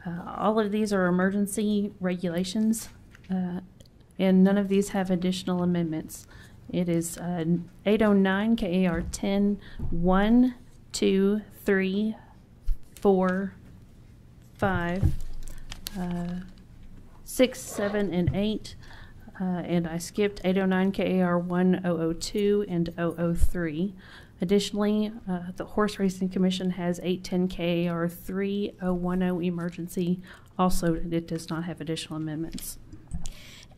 All of these are emergency regulations, and none of these have additional amendments. It is 809 KAR 10, 1, 2, 3, 4, 5, 6, 7, and 8. And I skipped 809 KAR 1002 and 003. Additionally, the Horse Racing Commission has 810 KAR 3010 emergency. Also, it does not have additional amendments.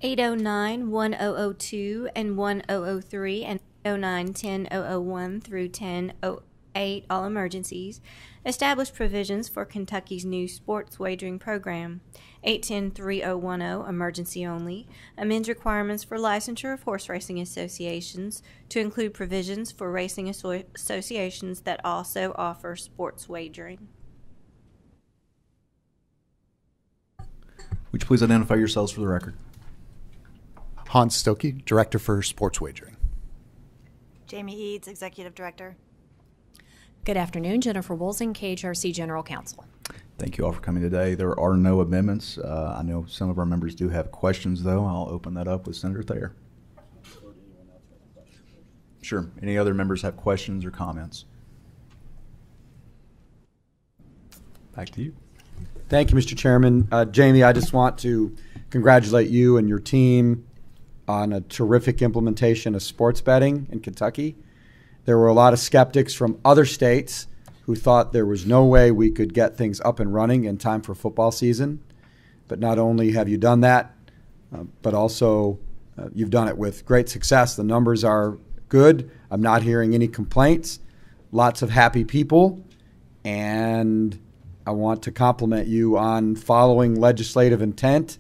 809, 1002, and 1003, and 809, 10001 through 1008, all emergencies. Establish provisions for Kentucky's new sports wagering program. 810-3010, emergency only. Amends requirements for licensure of horse racing associations to include provisions for racing associations that also offer sports wagering. Would you please identify yourselves for the record? Hans Stokey, Director for Sports Wagering. Jamie Eads, Executive Director. Good afternoon, Jennifer Woolsing, KHRC General Counsel. Thank you all for coming today. There are no amendments. I know some of our members do have questions, though. I'll open that up with Senator Thayer. Sure. Any other members have questions or comments? Back to you. Thank you, Mr. Chairman. Jamie, I just want to congratulate you and your team on a terrific implementation of sports betting in Kentucky. There were a lot of skeptics from other states who thought there was no way we could get things up and running in time for football season. But not only have you done that, but also you've done it with great success. The numbers are good. I'm not hearing any complaints. Lots of happy people. And I want to compliment you on following legislative intent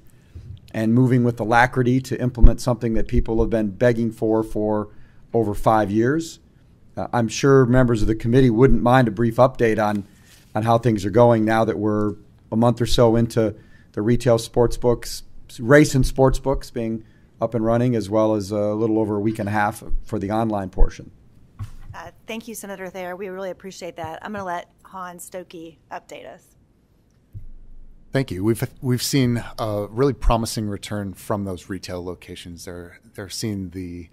and moving with alacrity to implement something that people have been begging for over 5 years. I'm sure members of the committee wouldn't mind a brief update on how things are going now that we're a month or so into the retail sports books, race and sports books being up and running, as well as a little over a week and a half for the online portion. Thank you, Senator Thayer. We really appreciate that. I'm going to let Hans Stokey update us. Thank you. We've seen a really promising return from those retail locations. They're seeing the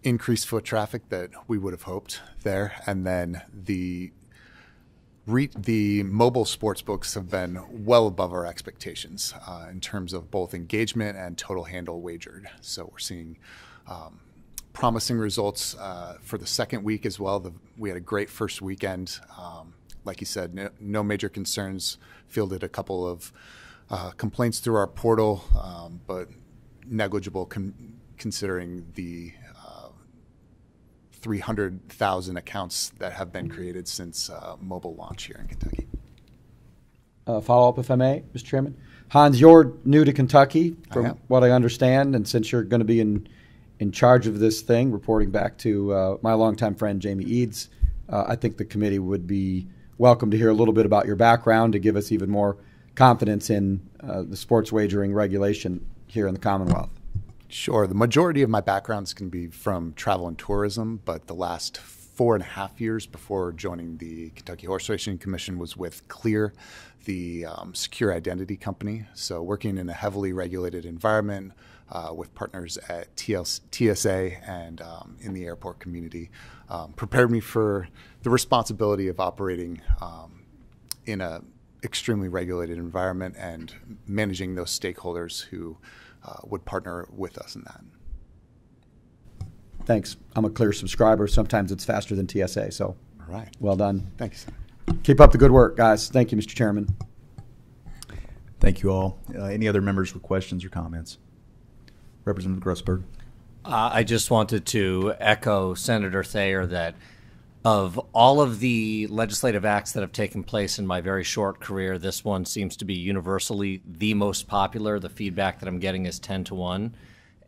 increased foot traffic that we would have hoped there, and then the mobile sports books have been well above our expectations in terms of both engagement and total handle wagered. So we're seeing promising results for the second week as well. We had a great first weekend. Like you said, no major concerns. Fielded a couple of complaints through our portal, but negligible considering the 300,000 accounts that have been created since mobile launch here in Kentucky. Follow-up, if I may, Mr. Chairman. Hans, you're new to Kentucky, from what I understand, and since you're going to be in charge of this thing, reporting back to my longtime friend Jamie Eads, I think the committee would be welcome to hear a little bit about your background to give us even more confidence in the sports wagering regulation here in the Commonwealth. Sure. The majority of my backgrounds can be from travel and tourism, but the last 4.5 years before joining the Kentucky Horse Racing Commission was with Clear, the secure identity company. So working in a heavily regulated environment with partners at TSA and in the airport community prepared me for the responsibility of operating in a extremely regulated environment and managing those stakeholders who would partner with us in that. Thanks. I'm a Clear subscriber. Sometimes it's faster than TSA, so all right. Well done. Thank you, Senator. Keep up the good work, guys. Thank you, Mr. Chairman. Thank you all. Any other members with questions or comments? Representative Grossberg. I just wanted to echo Senator Thayer that of all of the legislative acts that have taken place in my very short career, this one seems to be universally the most popular. The feedback that I'm getting is 10-1.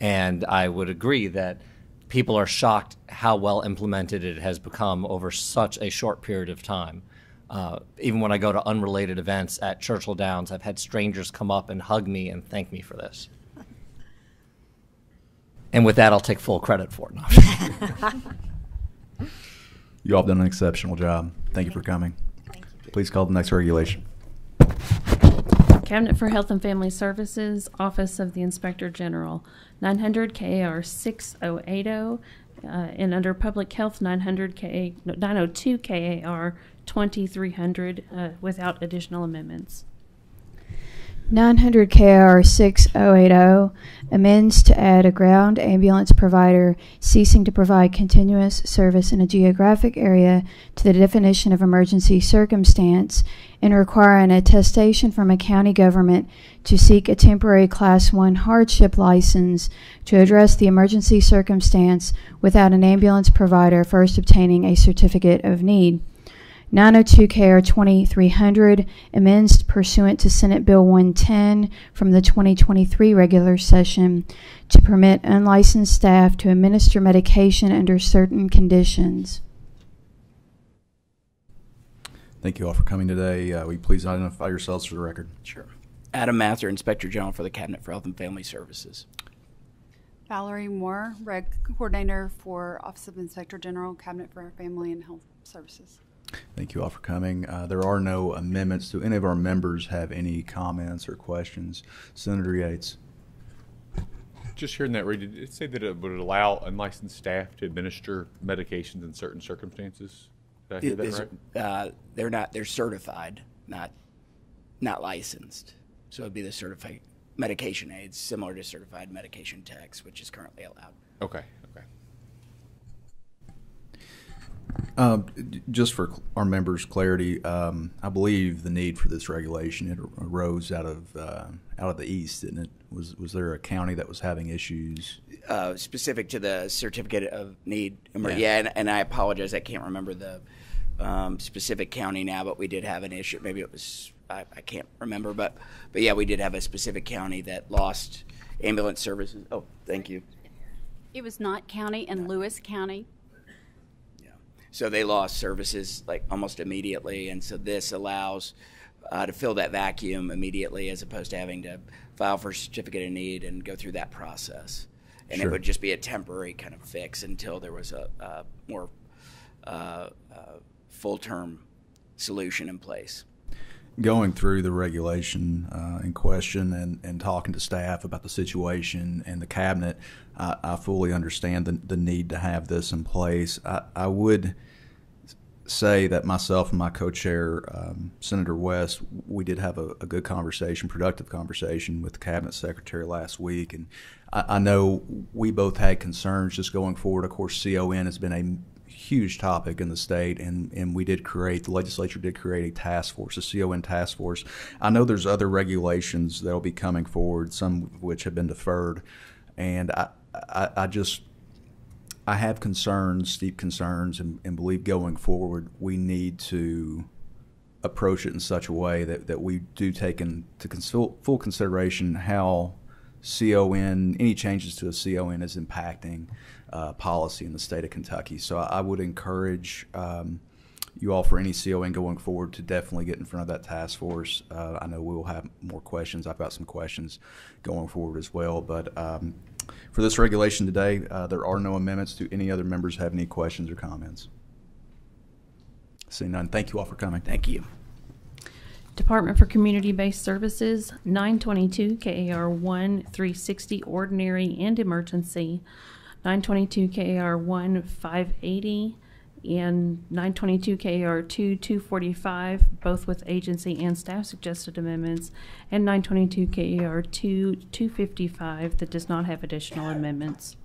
And I would agree that people are shocked how well implemented it has become over such a short period of time. Even when I go to unrelated events at Churchill Downs, I've had strangers come up and hug me and thank me for this. And with that, I'll take full credit for it. You all have done an exceptional job. Thank you for coming. Thank you. Please call the next regulation. Cabinet for Health and Family Services, Office of the Inspector General, 900 KAR 6080, and under Public Health, 902 KAR 2300, without additional amendments. 900 KR 6080 amends to add a ground ambulance provider ceasing to provide continuous service in a geographic area to the definition of emergency circumstance and require an attestation from a county government to seek a temporary Class 1 hardship license to address the emergency circumstance without an ambulance provider first obtaining a certificate of need. 902 KR 2300 amends pursuant to Senate Bill 110 from the 2023 regular session to permit unlicensed staff to administer medication under certain conditions. Thank you all for coming today. Will you please identify yourselves for the record? Sure. Adam Mather, Inspector General for the Cabinet for Health and Family Services. Valerie Moore, Reg Coordinator for Office of Inspector General, Cabinet for Family and Health Services. Thank you all for coming. There are no amendments. Do any of our members have any comments or questions? Senator Yates. Just hearing that read, did it say that it would allow unlicensed staff to administer medications in certain circumstances? Did I hear that right? They're certified, not licensed. So it'd be the certified medication aides, similar to certified medication techs, which is currently allowed. Okay. Just for our members' clarity, I believe the need for this regulation, it arose out of the east, didn't it? Was there a county that was having issues? Specific to the certificate of need. Yeah, and I apologize, I can't remember the specific county now, but we did have an issue. Maybe it was, I can't remember, but yeah, we did have a specific county that lost ambulance services. Oh, thank you. It was Knott County and Lewis County. So they lost services like almost immediately, and so this allows to fill that vacuum immediately as opposed to having to file for a certificate of need and go through that process. And Sure. It would just be a temporary kind of fix until there was a more full-term solution in place. Going through the regulation in question and talking to staff about the situation and the cabinet, I fully understand the need to have this in place. I would say that myself and my co-chair, Senator West, we did have a good conversation, productive conversation with the Cabinet Secretary last week. And I know we both had concerns just going forward. Of course, CON has been a huge topic in the state, and we did create, the legislature did create a task force, a CON task force. I know there's other regulations that will be coming forward, some of which have been deferred. And I have concerns, deep concerns, and believe going forward we need to approach it in such a way that we do take into full consideration how CON, any changes to a CON is impacting policy in the state of Kentucky. So I would encourage you all for any CON going forward to definitely get in front of that task force. I know we will have more questions. I've got some questions going forward as well, but for this regulation today, there are no amendments. Do any other members have any questions or comments? Seeing none, thank you all for coming. Thank you. Department for Community-Based Services, 922 KAR 1 360 ordinary and emergency, 922 KAR 1 580, and 922 KAR 2 245, both with agency and staff suggested amendments, and 922 KAR 2 255 that does not have additional amendments.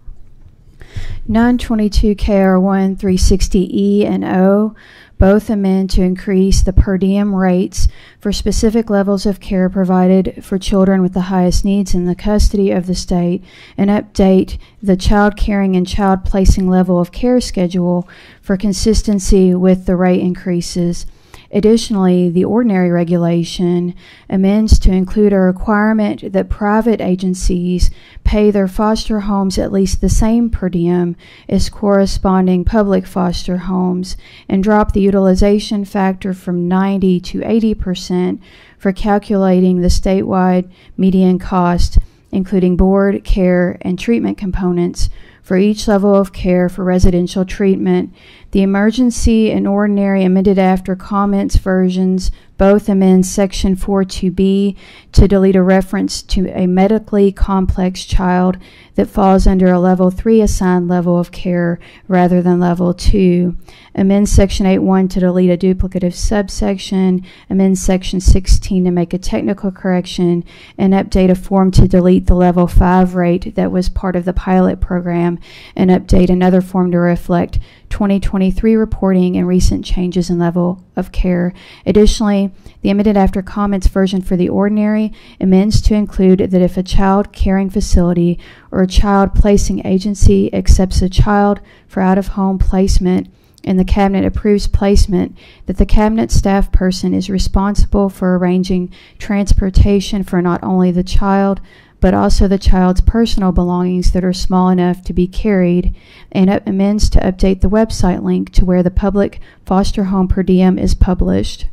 922 KR 1 360E and O both amend to increase the per diem rates for specific levels of care provided for children with the highest needs in the custody of the state and update the child caring and child placing level of care schedule for consistency with the rate increases. Additionally, the ordinary regulation amends to include a requirement that private agencies pay their foster homes at least the same per diem as corresponding public foster homes and drop the utilization factor from 90 to 80% for calculating the statewide median cost, including board, care, and treatment components for each level of care for residential treatment. The emergency and ordinary amended after comments versions both amend Section 42B to delete a reference to a medically complex child that falls under a Level 3 assigned level of care rather than Level 2. Amend Section 8.1 to delete a duplicative subsection. Amend Section 16 to make a technical correction and update a form to delete the Level 5 rate that was part of the pilot program and update another form to reflect 2023 reporting and recent changes in level of care. Additionally, the amended after comments version for the ordinary amends to include that if a child caring facility or a child placing agency accepts a child for out-of-home placement and the cabinet approves placement, that the cabinet staff person is responsible for arranging transportation for not only the child but also the child's personal belongings that are small enough to be carried, and amends to update the website link to where the public foster home per diem is published.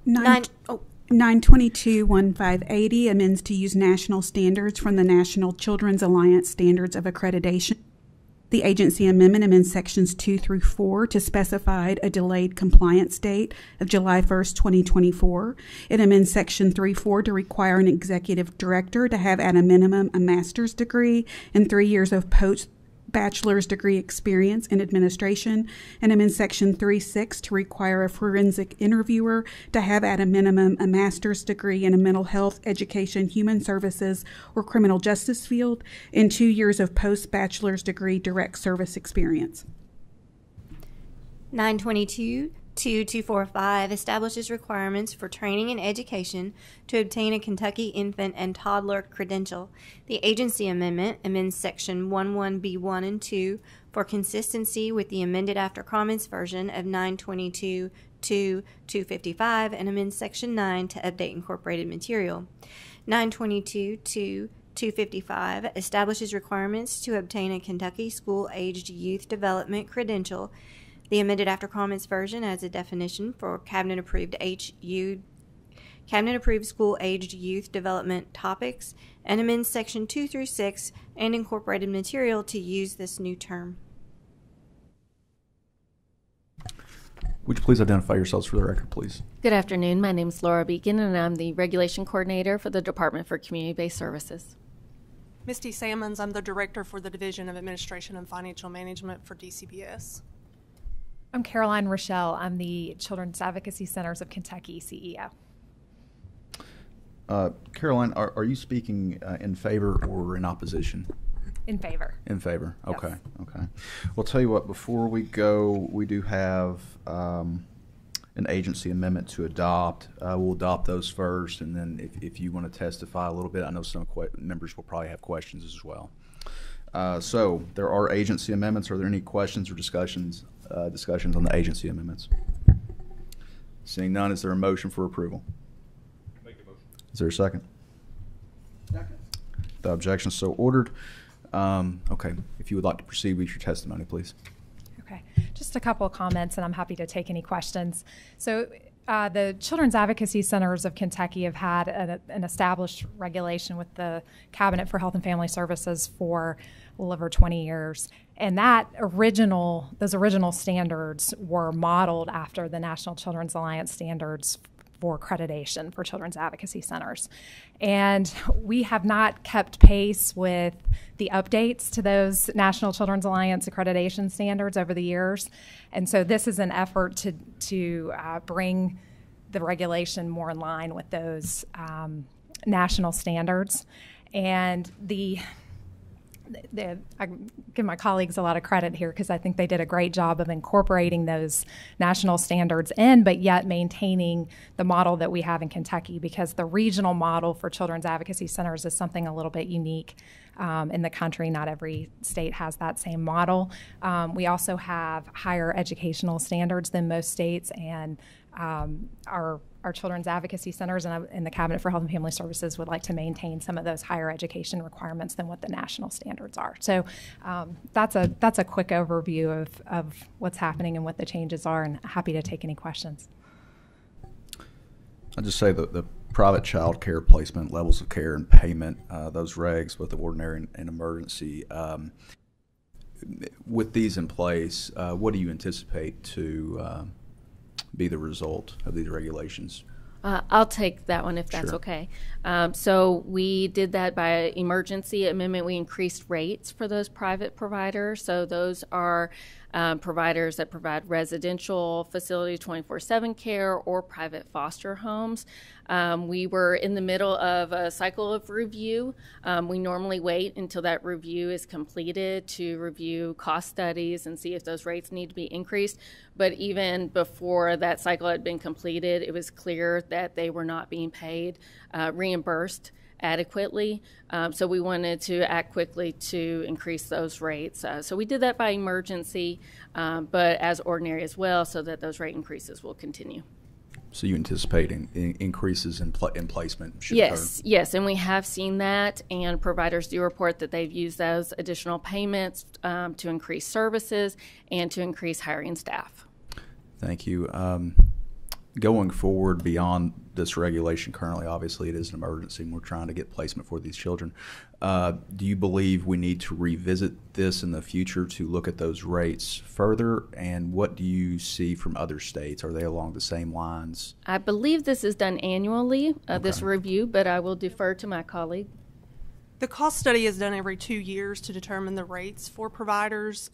922-1580 amends to use national standards from the National Children's Alliance Standards of Accreditation. The agency amendment amends sections 2 through 4 to specify a delayed compliance date of July 1st, 2024. It amends section 3.4 to require an executive director to have at a minimum a master's degree and 3 years of post-bachelor's degree experience in administration, and amends section 3.6 to require a forensic interviewer to have at a minimum a master's degree in a mental health, education, human services, or criminal justice field, and 2 years of post-bachelor's degree direct service experience. 922-2245 establishes requirements for training and education to obtain a Kentucky infant and toddler credential. The agency amendment amends section 11B1 and 2 for consistency with the amended after comments version of 922-255 and amends section 9 to update incorporated material. 922-255 establishes requirements to obtain a Kentucky school-aged youth development credential. The amended after comments version adds a definition for cabinet-approved school-aged youth development topics and amends section 2 through 6 and incorporated material to use this new term. Would you please identify yourselves for the record, please? Good afternoon. My name is Laura Beacon, and I'm the Regulation Coordinator for the Department for Community-Based Services. Misty Sammons, I'm the Director for the Division of Administration and Financial Management for DCBS. I'm Caroline Rochelle. I'm the Children's Advocacy Centers of Kentucky CEO. Caroline, are you speaking in favor or in opposition? In favor. In favor. Okay. Yes. Okay. Well, tell you what. Before we go, we do have an agency amendment to adopt. We'll adopt those first, and then if you want to testify a little bit, I know some members will probably have questions as well. So there are agency amendments. Are there any questions or discussions on the agency amendments? Seeing none, is there a motion for approval? Make a motion. Is there a second? Second. The objection is so ordered. Okay, if you would like to proceed with your testimony, please. Okay, just a couple of comments, and I'm happy to take any questions. So the Children's Advocacy Centers of Kentucky have had an established regulation with the Cabinet for Health and Family Services for a little over 20 years. And those original standards were modeled after the National Children's Alliance standards for accreditation for children's advocacy centers. And we have not kept pace with the updates to those National Children's Alliance accreditation standards over the years. And so this is an effort to bring the regulation more in line with those national standards. And I give my colleagues a lot of credit here because I think they did a great job of incorporating those national standards in, but yet maintaining the model that we have in Kentucky, because the regional model for children's advocacy centers is something a little bit unique in the country. Not every state has that same model. We also have higher educational standards than most states, and our children's advocacy centers and the Cabinet for Health and Family Services would like to maintain some of those higher education requirements than what the national standards are. So that's a quick overview of what's happening and what the changes are, and happy to take any questions. I'll just say that the private child care placement, levels of care and payment, those regs, both the ordinary and emergency, with these in place, what do you anticipate to be the result of these regulations? I'll take that one if that's Sure. okay. So we did that by emergency amendment. We increased rates for those private providers. So those are providers that provide residential facility 24/7 care or private foster homes. We were in the middle of a cycle of review. We normally wait until that review is completed to review cost studies and see if those rates need to be increased. But even before that cycle had been completed, it was clear that they were not being paid, reimbursed adequately. So we wanted to act quickly to increase those rates. So we did that by emergency, but as ordinary as well, so that those rate increases will continue. So you anticipate increases in placement should Yes, occur? yes, and we have seen that, and providers do report that they've used those additional payments to increase services and to increase hiring staff. Thank you. Going forward beyond this regulation, currently, obviously, it is an emergency, and we're trying to get placement for these children. Do you believe we need to revisit this in the future to look at those rates further? And what do you see from other states? Are they along the same lines? I believe this is done annually, this review, but I will defer to my colleague. The cost study is done every 2 years to determine the rates for providers.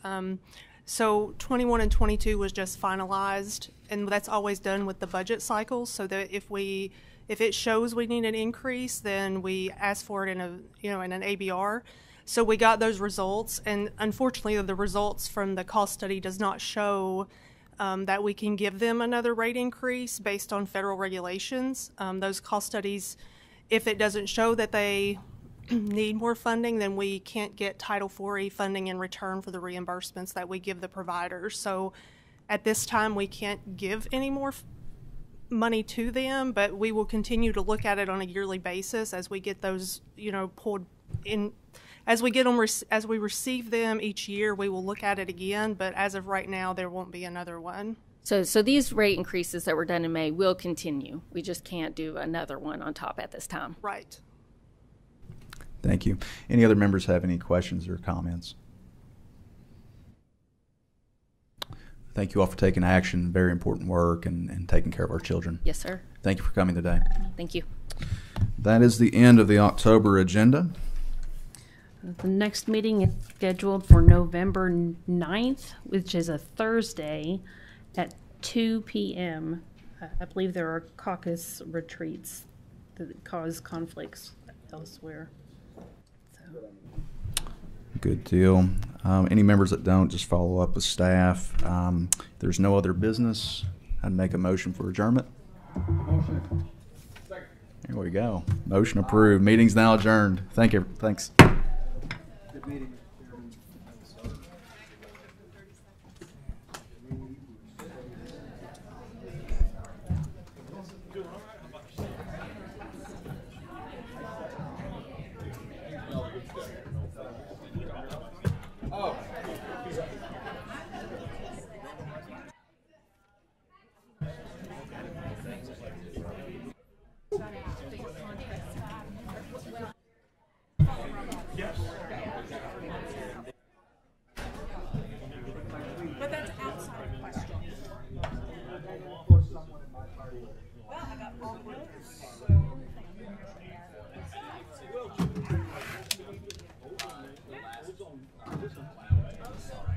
So 21 and 22 was just finalized, and that's always done with the budget cycle, so that if it shows we need an increase, then we ask for it in an ABR. So we got those results, and unfortunately the results from the cost study does not show that we can give them another rate increase based on federal regulations. Those cost studies, if it doesn't show that they need more funding, then we can't get Title IV funding in return for the reimbursements that we give the providers. So at this time, we can't give any more money to them, but we will continue to look at it on a yearly basis as we get those, pulled in. As we get them, as we receive them each year, we will look at it again. But as of right now, there won't be another one. So these rate increases that were done in May will continue. We just can't do another one on top at this time. Right. Thank you. Any other members have any questions or comments? Thank you all for taking action. Very important work and taking care of our children. Yes, sir. Thank you for coming today. Thank you. That is the end of the October agenda. The next meeting is scheduled for November 9th, which is a Thursday at 2 p.m. I believe there are caucus retreats that cause conflicts elsewhere. Good deal. Any members that don't, just follow up with staff. If there's no other business, I'd make a motion for adjournment. Here we go. Motion approved. Meeting's now adjourned. Thank you. Thanks. Good meeting. But that's outside of question. Well, I got all the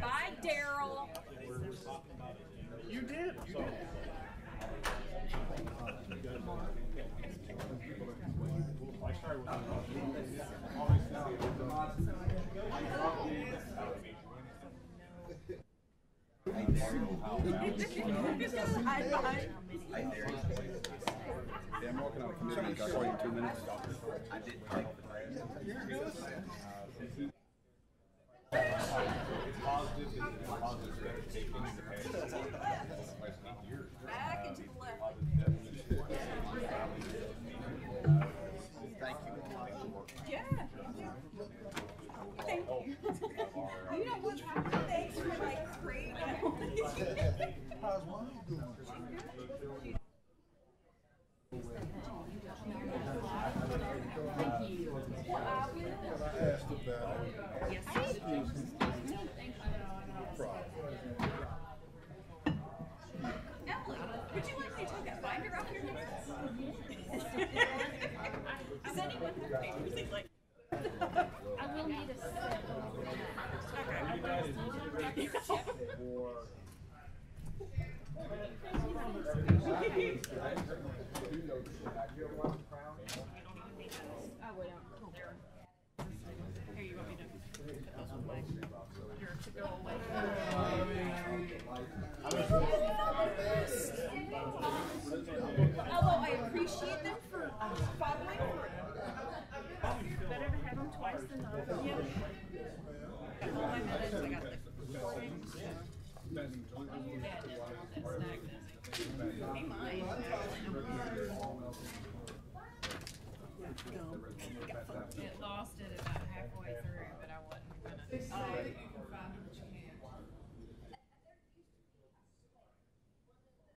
Bye, Daryl. You did. You did. I'm working on a committee. Got 42 minutes. I did. Back and to the left. Thank you. Yeah. Thank you. You know what? Thanks for like great. Would you like me to take that binder off your hands? Does anyone have papers like? I will need a set. Here, you want me to put those on my here to go away? Although I appreciate them for following through. Better to have them twice than not. Yeah. Got all my minutes. I got the Hey, mine. It lost it about halfway through, but I wasn't gonna.